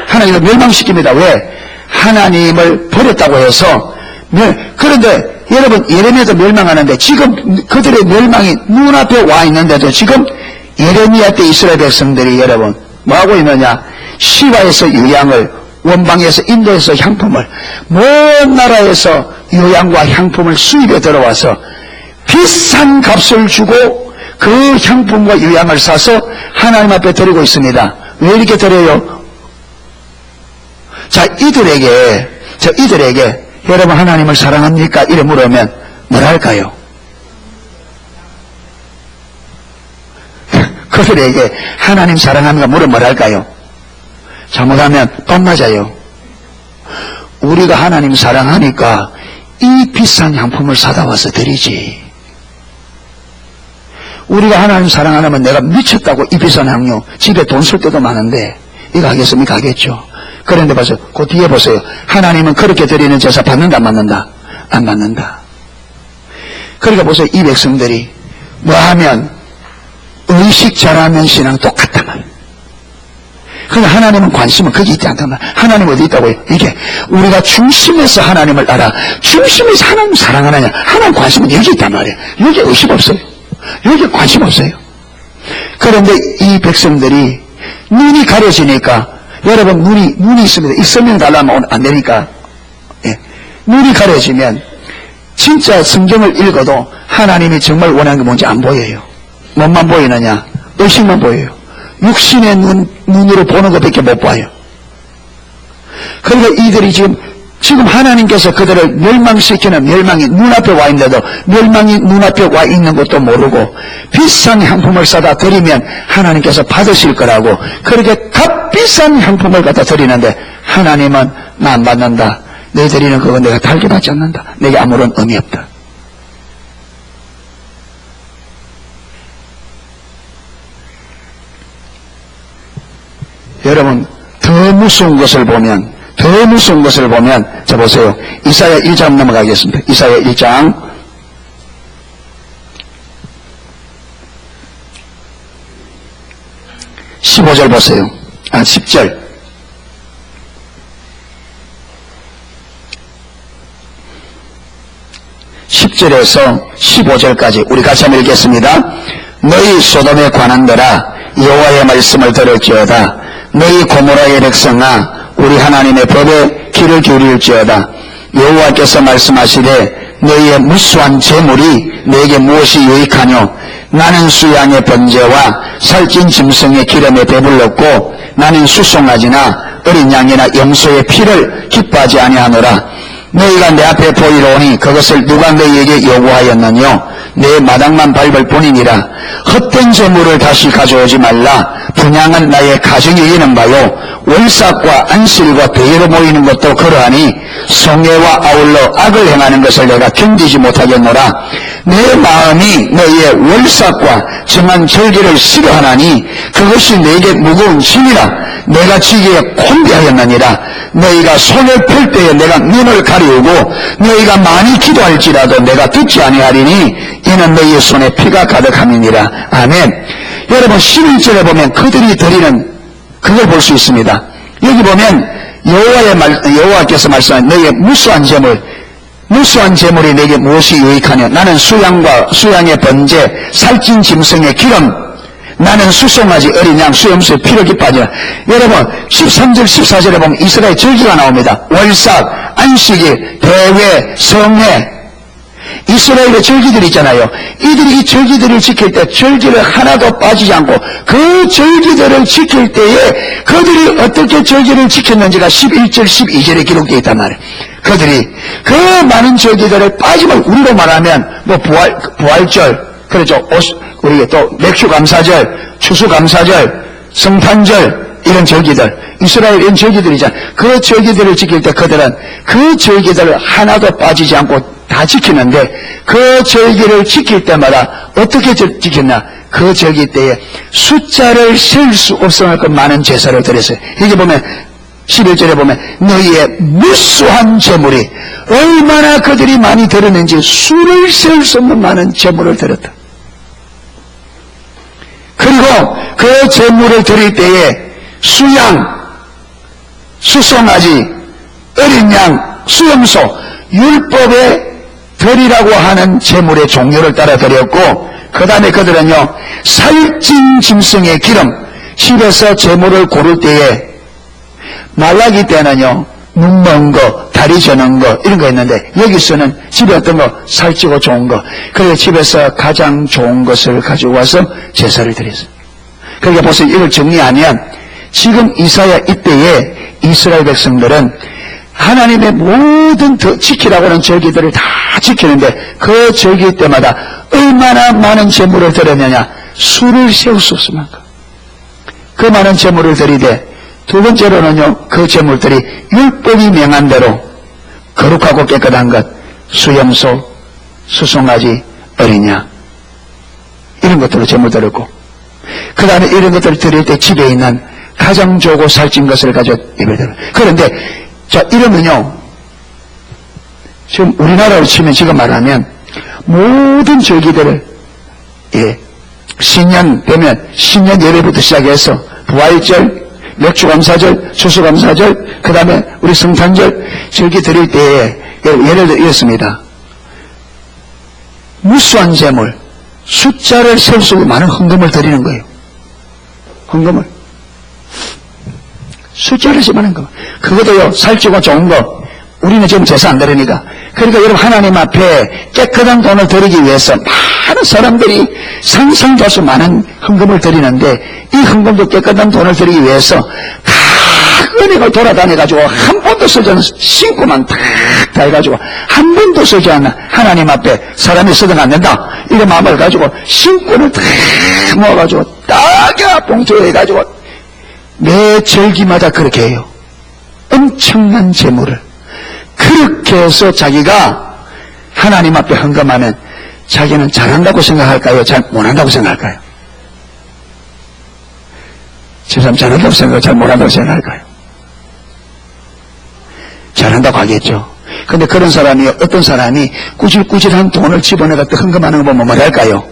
하나님을 멸망시킵니다. 왜? 하나님을 버렸다고 해서 그런데 여러분 예레미야도 멸망하는데 지금 그들의 멸망이 눈앞에 와 있는데도 지금 예레미야 때 이스라엘 백성들이 여러분 뭐하고 있느냐? 시바에서 유향을 원방에서 인도에서 향품을 먼 나라에서 유향과 향품을 수입해 들어와서 빚 비싼 값을 주고 그 향품과 유향을 사서 하나님 앞에 드리고 있습니다. 왜 이렇게 드려요? 자, 이들에게 여러분 하나님을 사랑합니까? 이래 물으면 뭐라 할까요? 그들에게 하나님 사랑합니까? 물으면 뭐라 할까요? 잘못하면 돈 맞아요. 우리가 하나님 사랑하니까 이 비싼 향품을 사다 와서 드리지. 우리가 하나님 사랑 안 하면 내가 미쳤다고 이 비싼 향료 집에 돈 쓸 때도 많은데 이거 하겠습니까? 하겠죠. 그런데 봐서 그 뒤에 보세요. 하나님은 그렇게 드리는 제사 받는다 안 받는다? 안 받는다. 그러니까 보세요. 이 백성들이 뭐하면 의식 잘하면 신앙 똑같단 말이에요. 그러니까 하나님은 관심은 거기 있지 않단 말이에요. 하나님 어디 있다고요? 이게 우리가 중심에서 하나님을 알아. 중심에서 하나님 사랑하느냐. 하나님 관심은 여기 있단 말이에요. 여기 의식 없어요. 여기 관심 없어요. 그런데 이 백성들이 눈이 가려지니까 여러분 눈이 있습니다. 이 설명 달라면 안 되니까 예. 눈이 가려지면 진짜 성경을 읽어도 하나님이 정말 원하는 게 뭔지 안 보여요. 뭐만 보이느냐? 의식만 보여요. 육신의 눈으로 보는 것밖에 못 봐요. 그러니까 이들이 지금 하나님께서 그들을 멸망시키는 멸망이 눈앞에 와 있는데도 멸망이 눈앞에 와 있는 것도 모르고 비싼 향품을 사다 드리면 하나님께서 받으실 거라고 그렇게 값비싼 향품을 갖다 드리는데 하나님은 나 안 받는다. 내 드리는 그건 내가 달게 받지 않는다. 내게 아무런 의미 없다. 여러분 더 무서운 것을 보면 자 보세요. 이사야 1장 넘어가겠습니다. 이사야 1장 15절 보세요. 10절 10절에서 15절까지 우리 같이 한번 읽겠습니다. 너희 소돔에 관한들아 여호와의 말씀을 들을지어다. 너희 고모라의 백성아 우리 하나님의 법에 귀를 기울일지어다. 여호와께서 말씀하시되 너희의 무수한 재물이 내게 무엇이 유익하뇨? 나는 수양의 번제와 살찐 짐승의 기름에 배불렀고 나는 수송아지나 어린 양이나 염소의 피를 기뻐하지 아니하노라. 너희가 내 앞에 보이러 오니 그것을 누가 너희에게 요구하였느뇨? 내 마당만 밟을 뿐이니라. 헛된 재물을 다시 가져오지 말라. 분향은 나의 가정에 있는 바요 월삭과 안실과 배회로 모이는 것도 그러하니 성애와 아울러 악을 행하는 것을 내가 견디지 못하겠노라. 내 마음이 너희의 월삭과 정한 절기를 싫어하나니 그것이 내게 무거운 짐이라. 내가 지기에 곤비하였느니라. 너희가 손을 펼 때에 내가 눈을 가리우고 너희가 많이 기도할지라도 내가 듣지 아니하리니 이는 너희의 손에 피가 가득함이니라. 아멘. 여러분 11절에 보면 그들이 드리는 그걸 볼 수 있습니다. 여기 보면 여호와께서 말씀하신 너희의 무수한 재물이 내게 무엇이 유익하냐? 나는 수양의 번제, 살찐 짐승의 기름, 나는 수송아지, 어린 양, 수염소의 피를 기뻐하지라. 여러분 13절 14절에 보면 이스라엘 절기가 나옵니다. 월삭, 안식일, 대회, 성회, 이스라엘의 절기들이 있잖아요. 이들이 이 절기들을 지킬 때 절기를 하나도 빠지지 않고 그 절기들을 지킬 때에 그들이 어떻게 절기를 지켰는지가 11절 12절에 기록되어 있단 말이에요. 그들이 그 많은 절기들을 빠짐을 우리로 말하면 뭐 부활절, 그렇죠. 우리 또 맥주감사절, 추수감사절, 성탄절 이런 절기들, 이스라엘 이런 절기들이잖아요. 그 절기들을 지킬 때 그들은 그 절기들을 하나도 빠지지 않고 다 지키는데 그 절기를 지킬 때마다 어떻게 지켰나? 그 절기 때에 숫자를 셀 수 없을 만큼 많은 제사를 드렸어요. 여기 보면 11절에 보면 너희의 무수한 재물이 얼마나 그들이 많이 드렸는지 수를 셀 수 없는 많은 재물을 드렸다. 그리고 그 재물을 드릴 때에 수양, 수송아지, 어린 양, 수염소, 율법에 드리라고 하는 재물의 종류를 따라 드렸고 그 다음에 그들은요 살찐 짐승의 기름, 집에서 재물을 고를 때에 말라기 때는요 눈 먼 거, 다리 저는 거 이런 거 있는데 여기서는 집에 어떤 거 살찌고 좋은 거 그래서 집에서 가장 좋은 것을 가지고 와서 제사를 드렸어요. 그러니까 보세요. 이걸 정리하면 지금 이사야 이때에 이스라엘 백성들은 하나님의 모든 지키라고 하는 절기들을 다 지키는데 그 절기 때마다 얼마나 많은 제물을 드렸느냐 수를 세울 수 없을 만큼 그 많은 제물을 드리되 두 번째로는요 그 제물들이 율법이 명한 대로 거룩하고 깨끗한 것 수염소, 수송아지, 어린 양 이런 것들로 제물 드렸고 그 다음에 이런 것들을 드릴 때 집에 있는 가장 좋고 살찐 것을 가지고 예배를 드려요. 그런데 자 이러면요 지금 우리나라로 치면 지금 말하면 모든 절기들을 신년 되면 신년 예배부터 시작해서 부활절, 맥주감사절, 추수감사절, 그 다음에 우리 성탄절 절기 드릴 때에 예를 들어 이렇습니다. 무수한 재물, 숫자를 셀 수 없는 많은 헌금을 드리는 거예요. 헌금을. 숫자를 세많은 거. 그것도요, 살찌고 좋은 거. 우리는 지금 제사 안 드리니까. 그러니까 여러분 하나님 앞에 깨끗한 돈을 드리기 위해서 많은 사람들이 상상도 할 수 많은 헌금을 드리는데 이 헌금도 깨끗한 돈을 드리기 위해서 각 은행을 돌아다녀가지고 한 번도 쓰지 않은 신고만 다 해가지고 한 번도 쓰지 않는 하나님 앞에 사람이 쓰다가 안 된다 이런 마음을 가지고 신고를 다 모아가지고 딱야 봉투에 해가지고 매 절기마다 그렇게 해요. 엄청난 재물을 그렇게 해서 자기가 하나님 앞에 헌금하면 자기는 잘한다고 생각할까요? 잘 못한다고 생각할까요? 저 사람 잘한다고 생각할까요? 잘 못한다고 생각할까요? 잘한다고 하겠죠. 근데 그런 사람이 어떤 사람이 꾸질꾸질한 돈을 집어내갖다 헌금하는 거 보면 뭐랄까요?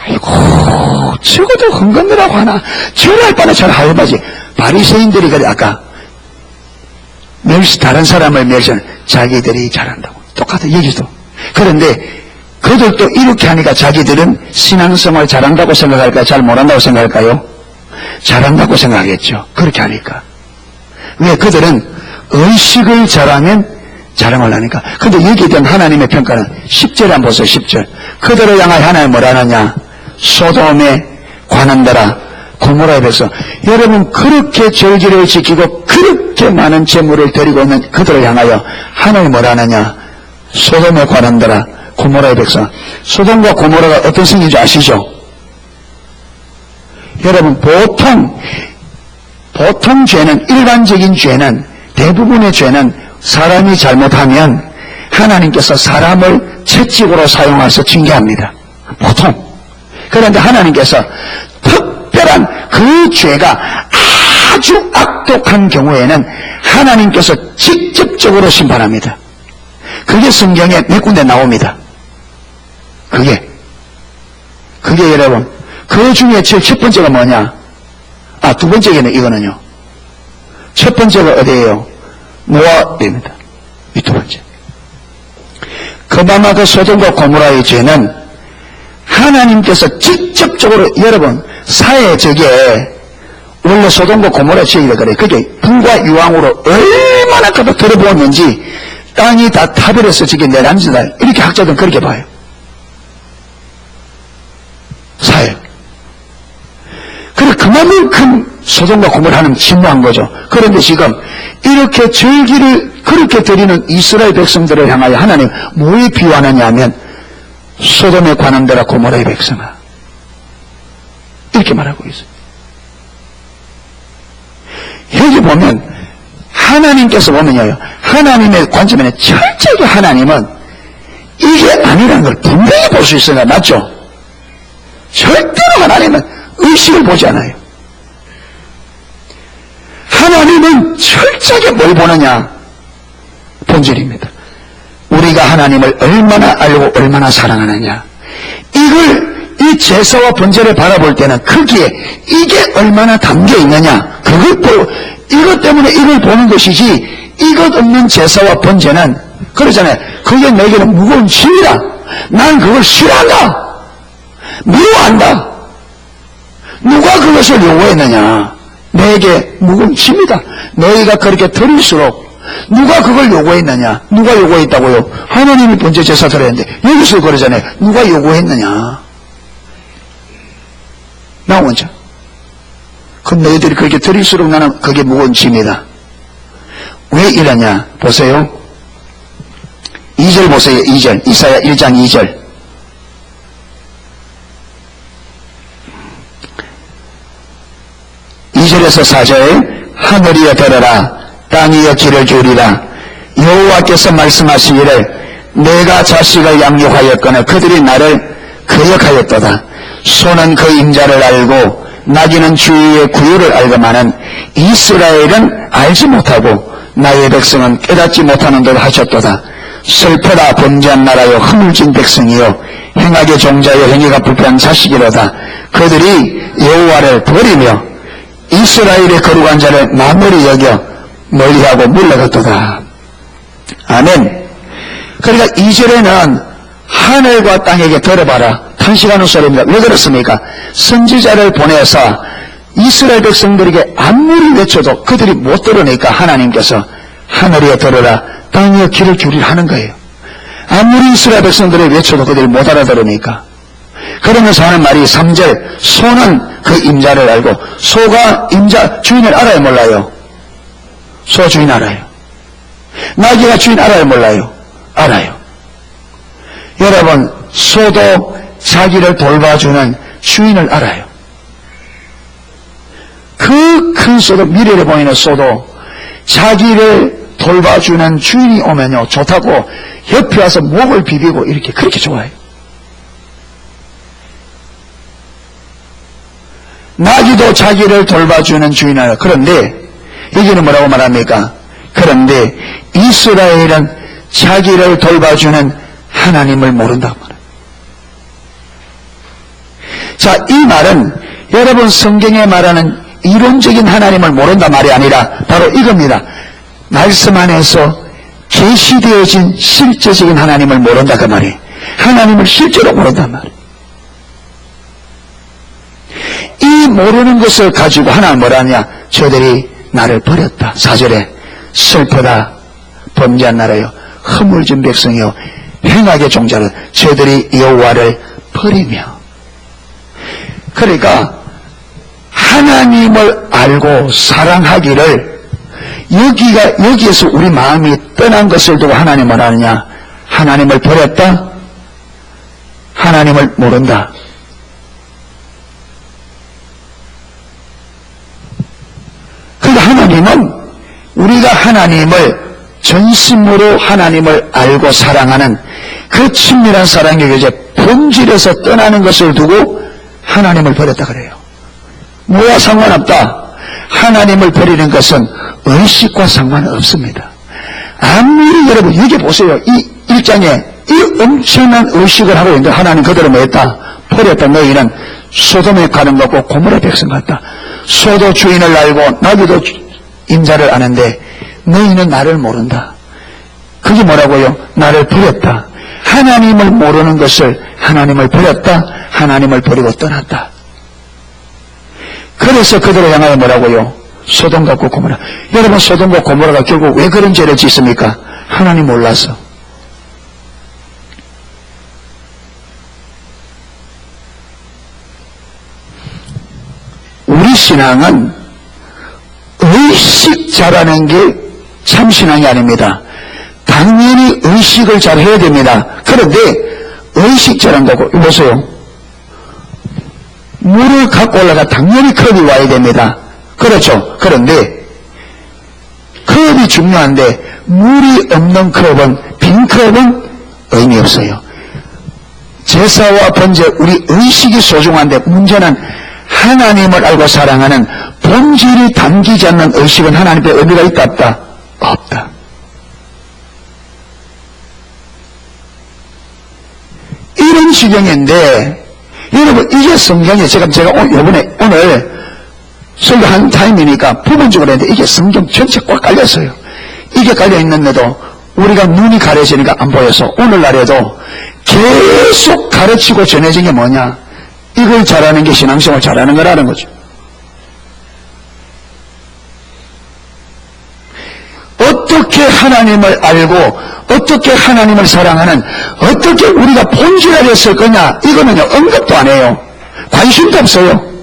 아이고 적어도 헌금이라고 하나 절할 바나 잘 하여봐지. 바리새인들이 그래 아까 다른 사람을 멸시하는 자기들이 잘한다고 똑같아 여기도. 그런데 그들도 이렇게 하니까 자기들은 신앙생활 잘한다고 생각할까요? 잘 못한다고 생각할까요? 잘한다고 생각하겠죠. 그렇게 하니까. 왜? 그들은 의식을 잘하면 자랑을 하니까. 근데 여기에 대한 하나님의 평가는 10절에 한번 보세요. 10절. 그들을 향하여 하나님 뭐라 하느냐? 소돔에 관한다라 고모라의 백성. 여러분 그렇게 절기를 지키고 그렇게 많은 재물을 드리고 있는 그들을 향하여 하나님 뭐라 하느냐? 소돔에 관한다라 고모라의 백성. 소돔과 고모라가 어떤 성인지 아시죠? 여러분 보통 죄는 일반적인 죄는 대부분의 죄는 사람이 잘못하면 하나님께서 사람을 채찍으로 사용해서 징계합니다. 보통. 그런데 하나님께서 특별한 그 죄가 아주 악독한 경우에는 하나님께서 직접적으로 심판합니다. 그게 성경에 몇 군데 나옵니다. 그게 여러분 그 중에 제일 첫 번째가 뭐냐? 두 번째는 이거는요. 첫 번째가 어디예요? 모압입니다. 이 두 번째. 그나마 그 소돔과 고모라의 죄는 하나님께서 직접적으로 여러분 사회적에 원래 소돔과 고모라 죄가 그래. 그게 불과 유황으로 얼마나 가득 들어부었는지 땅이 다 타버려서 저게 내란지다. 이렇게 학자들은 그렇게 봐요. 사회. 그래 그만큼 소돔과 고모라 하나님 진노한 거죠. 그런데 지금 이렇게 절기를 그렇게 드리는 이스라엘 백성들을 향하여 하나님 뭐에 비유하느냐 하면 소돔에 관한 데라 고모라의 백성아 이렇게 말하고 있어요. 여기 보면 하나님께서 보면요 하나님의 관점에는 철저하게 하나님은 이게 아니라는 걸 분명히 볼 수 있어요. 맞죠? 절대로 하나님은 의식을 보지 않아요. 하나님은 철저하게 뭘 보느냐? 본질입니다. 우리가 하나님을 얼마나 알고 얼마나 사랑하느냐. 이 제사와 번제를 바라볼 때는 거기에 이게 얼마나 담겨 있느냐. 그걸 보고, 이것 때문에 이걸 보는 것이지, 이것 없는 제사와 번제는, 그러잖아요. 그게 내게는 무거운 짐이다. 난 그걸 싫어한다. 미워한다. 누가 그것을 요구했느냐? 내게 무거운 짐이다. 너희가 그렇게 드릴수록 누가 그걸 요구했느냐? 누가 요구했다고요? 하나님이 번제 제사 드렸는데 여기서 그러잖아요. 누가 요구했느냐? 나 혼자. 그럼 너희들이 그렇게 드릴수록 나는 그게 무거운 짐이다. 왜 이러냐? 보세요. 2절 보세요. 2절. 이사야 1장 2절. (2절에서) 4절. 하늘이여 들으라. 땅이여 귀를 기울이라. 여호와께서 말씀하시기를 내가 자식을 양육하였거늘 그들이 나를 거역하였도다. 소는 그 임자를 알고 나귀는 주의 구유를 알거만은 이스라엘은 알지 못하고 나의 백성은 깨닫지 못하는 듯 하셨도다. 슬퍼다 범죄한 나라여 허물진 백성이여 행하게 종자여 행위가 불편한 자식이로다. 그들이 여호와를 버리며 이스라엘의 거룩한 자를 만물히 여겨 멀리하고 물러갔도다. 아멘. 그러니까 2절에는 하늘과 땅에게 들어봐라 탄식하는 소리입니다. 왜 그렇습니까? 선지자를 보내서 이스라엘 백성들에게 아무리 외쳐도 그들이 못 들으니까 하나님께서 하늘이여 들으라 땅이여 귀를 기울이라 하는 거예요. 아무리 이스라엘 백성들이 외쳐도 그들이 못 알아들으니까. 그러면서 하는 말이 3절. 소는 그 임자를 알고. 소가 임자 주인을 알아요 몰라요? 소 주인 알아요. 나귀가 주인 알아요 몰라요? 알아요. 여러분 소도 자기를 돌봐주는 주인을 알아요. 그 큰 소도, 미래를 보이는 소도 자기를 돌봐주는 주인이 오면요 좋다고 옆에 와서 목을 비비고 이렇게 그렇게 좋아해요. 나귀도 자기를 돌봐주는 주인을 알아요. 그런데 여기는 뭐라고 말합니까? 그런데 이스라엘은 자기를 돌봐주는 하나님을 모른다고 말해요. 자, 이 말은 여러분 성경에 말하는 이론적인 하나님을 모른다 말이 아니라 바로 이겁니다. 말씀 안에서 계시되어진 실제적인 하나님을 모른다 그 말이에요. 하나님을 실제로 모른단 말이에요. 이 모르는 것을 가지고 하나님 뭐라 하냐? 저들이 나를 버렸다. 4절에 슬프다 범죄한 나라여 허물진 백성이여 행악의 종자는 저들이 여호와를 버리며. 그러니까 하나님을 알고 사랑하기를 여기에서 우리 마음이 떠난 것을 두고 하나님을 아느냐? 하나님을 버렸다? 하나님을 모른다. 그러니까 하나님은 우리가 하나님을 전심으로 하나님을 알고 사랑하는 그 친밀한 사랑의 이제 본질에서 떠나는 것을 두고 하나님을 버렸다 그래요. 뭐와 상관없다. 하나님을 버리는 것은 의식과 상관없습니다. 아무리 여러분 여기 보세요. 이 1장에 이 엄청난 의식을 하고 있는데 하나님 그대로 뭐 했다? 버렸다. 너희는 소돔에 가는 거고 고모라 백성 같다. 소도 주인을 알고 나귀도 임자를 아는데 너희는 나를 모른다. 그게 뭐라고요? 나를 버렸다. 하나님을 모르는 것을 하나님을 버렸다. 하나님을 버리고 떠났다. 그래서 그들을 향하여 뭐라고요? 소돔 같고 고모라. 여러분 소돔과 고모라가 결국 왜 그런 죄를 짓습니까? 하나님 몰라서. 우리 신앙은 의식 잘하는 게 참 신앙이 아닙니다. 당연히 의식을 잘 해야 됩니다. 그런데 의식 잘한다고 보세요. 물을 갖고 올라가 당연히 컵이 와야 됩니다. 그렇죠. 그런데 컵이 중요한데 물이 없는 컵은, 빈 컵은 의미 없어요. 제사와 번제 우리 의식이 소중한데 문제는 하나님을 알고 사랑하는 본질이 담기지 않는 의식은 하나님께 의미가 있다 없다? 없다. 이런 지경인데 여러분 이게 성경에 제가 오늘 설교한 타임이니까 부분적으로 했는데 이게 성경 전체 꽉 깔렸어요. 이게 깔려있는데도 우리가 눈이 가려지니까 안 보여서 오늘날에도 계속 가르치고 전해진 게 뭐냐? 이걸 잘하는 게 신앙생활 잘하는 거라는 거죠. 어떻게 하나님을 알고 어떻게 하나님을 사랑하는 어떻게 우리가 본질을 했을 거냐, 이거는요 언급도 안 해요. 관심도 없어요.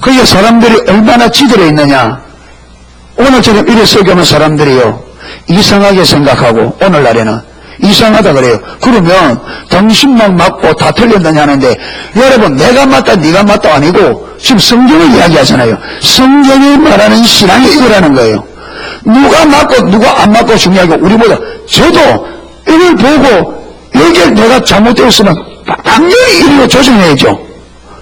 그게 사람들이 얼마나 지들에 있느냐. 오늘처럼 이래 설교하는 사람들이요 이상하게 생각하고 오늘날에는 이상하다 그래요. 그러면 당신만 맞고 다 틀렸느냐 하는데, 여러분 내가 맞다 네가 맞다 아니고 지금 성경을 이야기하잖아요. 성경이 말하는 신앙이 이거라는 거예요. 누가 맞고 누가 안 맞고 중요하고, 우리보다 저도 이걸 보고 여기에 내가 잘못되었으면 당연히 이리로 조정해야죠.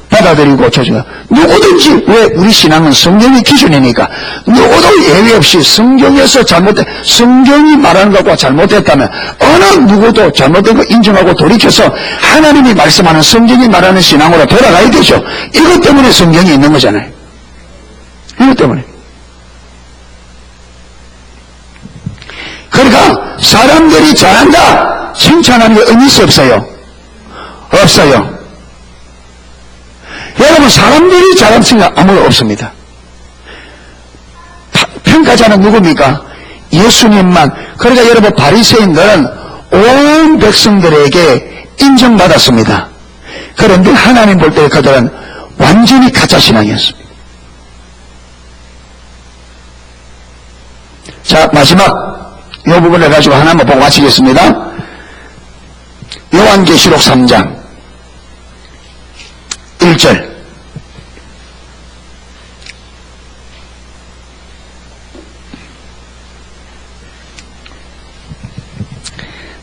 받아들이고 조정해. 누구든지, 왜 우리 신앙은 성경이 기준이니까 누구도 예외 없이 성경에서 성경이 말하는 것과 잘못됐다면 어느 누구도 잘못된 거 인정하고 돌이켜서 하나님이 말씀하는 성경이 말하는 신앙으로 돌아가야 되죠. 이것 때문에 성경이 있는 거잖아요. 이것 때문에. 그러니까 사람들이 잘한다 칭찬하는 게 의미 없어요. 없어요. 여러분 사람들이 잘한 생각 아무도 없습니다. 평가자는 누굽니까? 예수님만. 그러니까 여러분 바리새인들은 온 백성들에게 인정받았습니다. 그런데 하나님 볼 때 그들은 완전히 가짜 신앙이었습니다. 자, 마지막 이 부분을 가지고 하나만 보고 마치겠습니다. 요한계시록 3장 1절.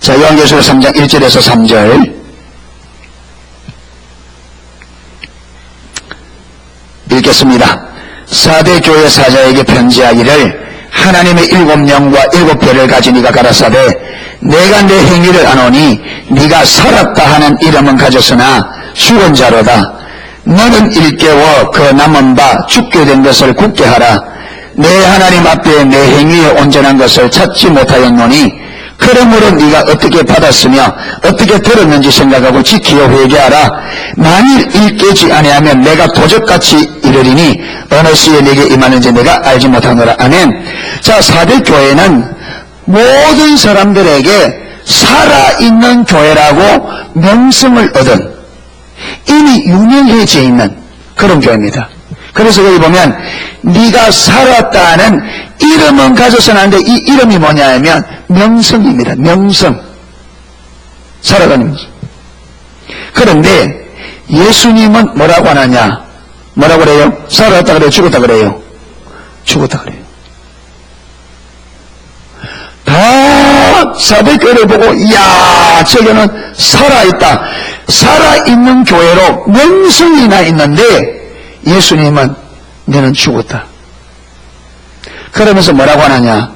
자, 요한계시록 3장 1절에서 3절 읽겠습니다. 사대 교회 사자에게 편지하기를, 하나님의 7영과 7별을 가진 이가 가라사대, 내가 내 행위를 아노니 네가 살았다 하는 이름은 가졌으나 죽은 자로다. 너는 일깨워 그 남은 바 죽게 된 것을 굳게 하라. 내 하나님 앞에 내 행위에 온전한 것을 찾지 못하였노니, 그러므로 네가 어떻게 받았으며 어떻게 들었는지 생각하고 지키어 회개하라. 만일 일깨지 아니하면 내가 도적같이 이르리니 어느 시에 내게 임하는지 내가 알지 못하노라. 아멘. 자, 사대 교회는 모든 사람들에게 살아있는 교회라고 명성을 얻은, 이미 유명해져 있는 그런 교회입니다. 그래서 여기 보면 네가 살았다는 이름은 가져서는 안 돼. 이 이름이 뭐냐 하면 명성입니다. 명성. 살아가는 거죠. 그런데 예수님은 뭐라고 하느냐? 뭐라고 그래요? 살았다 그래요? 죽었다 그래요? 죽었다 그래요. 다 사대교회를 보고, 이야, 저기는 살아있다. 살아있는 교회로 명성이나 있는데, 예수님은 너는 죽었다. 그러면서 뭐라고 하느냐?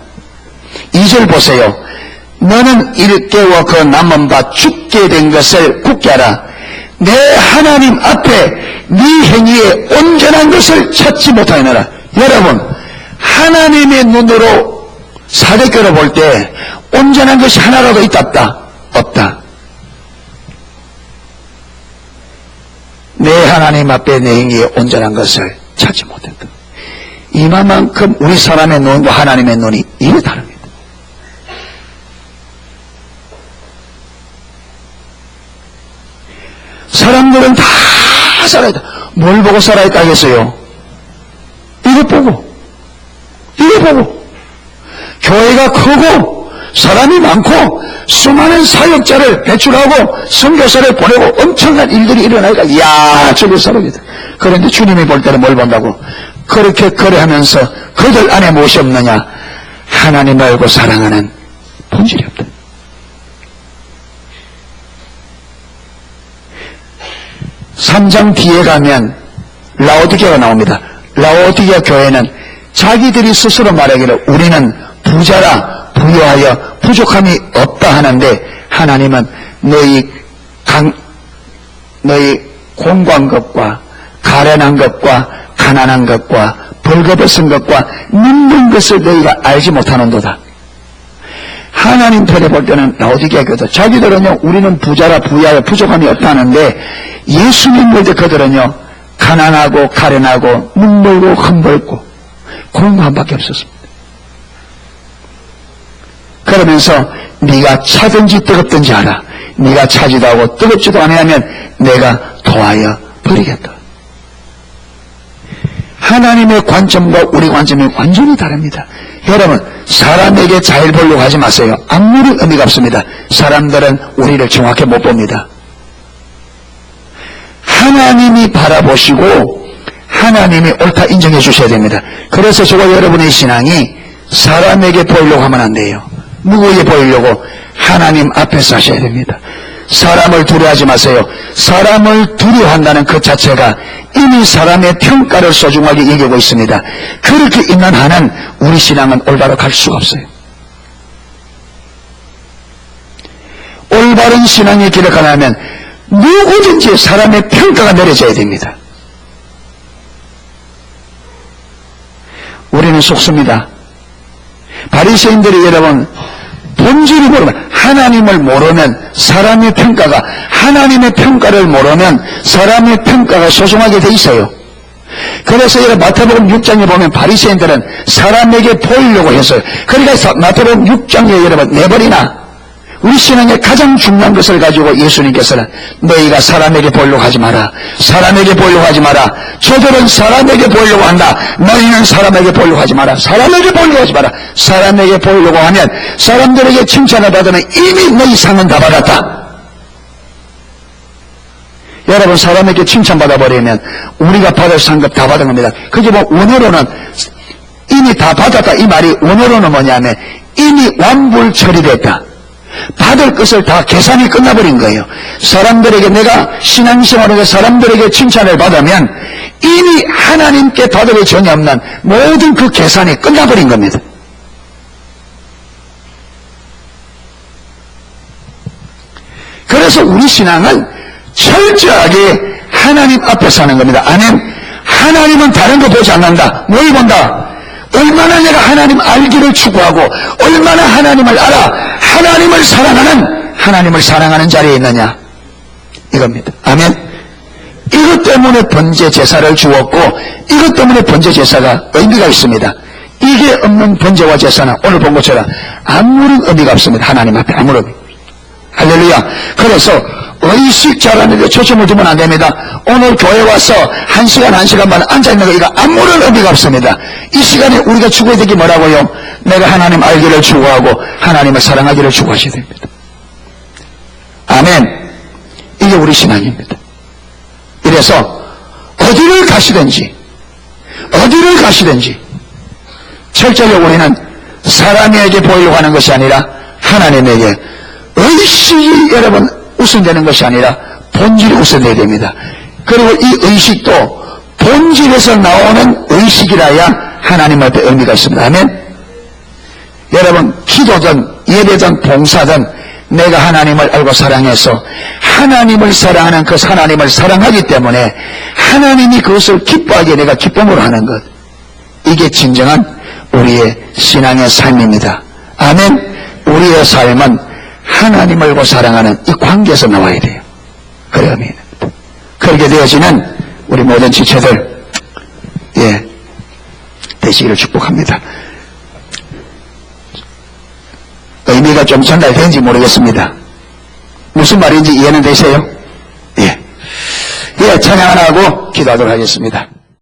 2절 보세요. 너는 일깨워 그 남은 바 죽게 된 것을 굳게 하라. 내 하나님 앞에 네 행위에 온전한 것을 찾지 못하느라. 여러분, 하나님의 눈으로 사대교를 볼 때 온전한 것이 하나라도 있다 없다? 없다. 내 하나님 앞에 내 행위에 온전한 것을 찾지 못했다. 이만큼 우리 사람의 눈과 하나님의 눈이 이게 다릅니다. 사람들은 다 살아있다. 뭘 보고 살아있다 하겠어요? 이거 보고. 교회가 크고 사람이 많고 수많은 사역자를 배출하고 선교사를 보내고 엄청난 일들이 일어나니까, 이야, 저기 살아있다. 그런데 주님이 볼 때는 뭘 본다고? 그렇게 거래하면서 그들 안에 무엇이 없느냐? 하나님을 알고 사랑하는 본질이 없다. 삼장 뒤에 가면 라오디게가 나옵니다. 라오디게 교회는 자기들이 스스로 말하기를 우리는 부자라 부유하여 부족함이 없다 하는데, 하나님은 너희 공고한 것과 가련한 것과 가난한 것과 벌거벗은 것과 늙는 것을 너희가 알지 못하는도다. 하나님 편에 볼 때는 라오디게아 교도 자기들은요 우리는 부자라 부야에 부족함이 없다는데 예수님 볼 때 그들은요 가난하고 가련하고 눈멀고 흠벌고 공허함밖에 없었습니다. 그러면서 네가 차든지 뜨겁든지 알아. 네가 차지도 하고 뜨겁지도 않으면 내가 도하여 버리겠다. 하나님의 관점과 우리 관점이 완전히 다릅니다. 여러분 사람에게 잘 보려고 하지 마세요. 아무리 의미가 없습니다. 사람들은 우리를 정확히 못 봅니다. 하나님이 바라보시고 하나님이 옳다 인정해 주셔야 됩니다. 그래서 저와 여러분의 신앙이 사람에게 보이려고 하면 안 돼요. 누구에게 보이려고? 하나님 앞에서 하셔야 됩니다. 사람을 두려워하지 마세요. 사람을 두려워한다는 그 자체가 이미 사람의 평가를 소중하게 여기고 있습니다. 그렇게 있는 한은 우리 신앙은 올바로 갈 수가 없어요. 올바른 신앙의 길을 가려면 누구든지 사람의 평가가 내려져야 됩니다. 우리는 속습니다. 바리새인들이 여러분 본질을 모르면 하나님을 모르면 사람의 평가가 하나님의 평가를 모르면 사람의 평가가 소중하게 돼 있어요. 그래서 여러분 마태복음 6장에 보면 바리새인들은 사람에게 보이려고 했어요. 그러니까 마태복음 6장에 여러분 내버리나 우리 신앙의 가장 중요한 것을 가지고 예수님께서는 너희가 사람에게 보이려고 하지 마라. 사람에게 보이려고 하지 마라. 저들은 사람에게 보이려고 한다. 너희는 사람에게 보이려고 하지 마라. 사람에게 보이려고 하지 마라. 사람에게 보이려고 하면 사람들에게 칭찬을 받으면 이미 너희 상은 다 받았다. 여러분 사람에게 칭찬받아 버리면 우리가 받을 상급 다 받은 겁니다. 그게 뭐 원어로는 이미 다 받았다 이 말이 원어로는 뭐냐면 이미 완불 처리됐다. 받을 것을 다 계산이 끝나버린 거예요. 사람들에게 내가 신앙생활에서 사람들에게 칭찬을 받으면 이미 하나님께 받을 게 전혀 없는 모든 그 계산이 끝나버린 겁니다. 그래서 우리 신앙은 철저하게 하나님 앞에 사는 겁니다. 아멘. 하나님은 다른 거 보지 않는다. 뭘 본다? 얼마나 내가 하나님 알기를 추구하고 얼마나 하나님을 알아 하나님을 사랑하는 자리에 있느냐 이겁니다. 아멘. 이것 때문에 번제 제사를 주었고 이것 때문에 번제 제사가 의미가 있습니다. 이게 없는 번제와 제사는 오늘 본 것처럼 아무런 의미가 없습니다. 하나님 앞에 아무런 의미. 할렐루야. 그래서 의식 잘하는 데 초점을 두면 안 됩니다. 오늘 교회 와서 1시간 1시간만 앉아있는 거 이거 아무런 의미가 없습니다. 이 시간에 우리가 추구해야 되기 뭐라고요? 내가 하나님 알기를 추구하고 하나님을 사랑하기를 추구하셔야 됩니다. 아멘. 이게 우리 신앙입니다. 이래서 어디를 가시든지 철저히 우리는 사람에게 보이려고 하는 것이 아니라 하나님에게 의식이 여러분 우선되는 것이 아니라 본질이 우선되어야 됩니다. 그리고 이 의식도 본질에서 나오는 의식이라야 하나님 앞에 의미가 있습니다. 아멘. 여러분 기도든 예배든 봉사든 내가 하나님을 알고 사랑해서 하나님을 사랑하는 그 하나님을 사랑하기 때문에 하나님이 그것을 기뻐하게 내가 기쁨으로 하는 것, 이게 진정한 우리의 신앙의 삶입니다. 아멘. 우리의 삶은 하나님을 알고 사랑하는 이 관계에서 나와야 돼요. 그래야 합니다. 그렇게 되어지는 우리 모든 지체들 되시기를 축복합니다. 의미가 좀 전달되는지 모르겠습니다. 무슨 말인지 이해는 되세요? 예, 찬양 하나 하고 기도하도록 하겠습니다.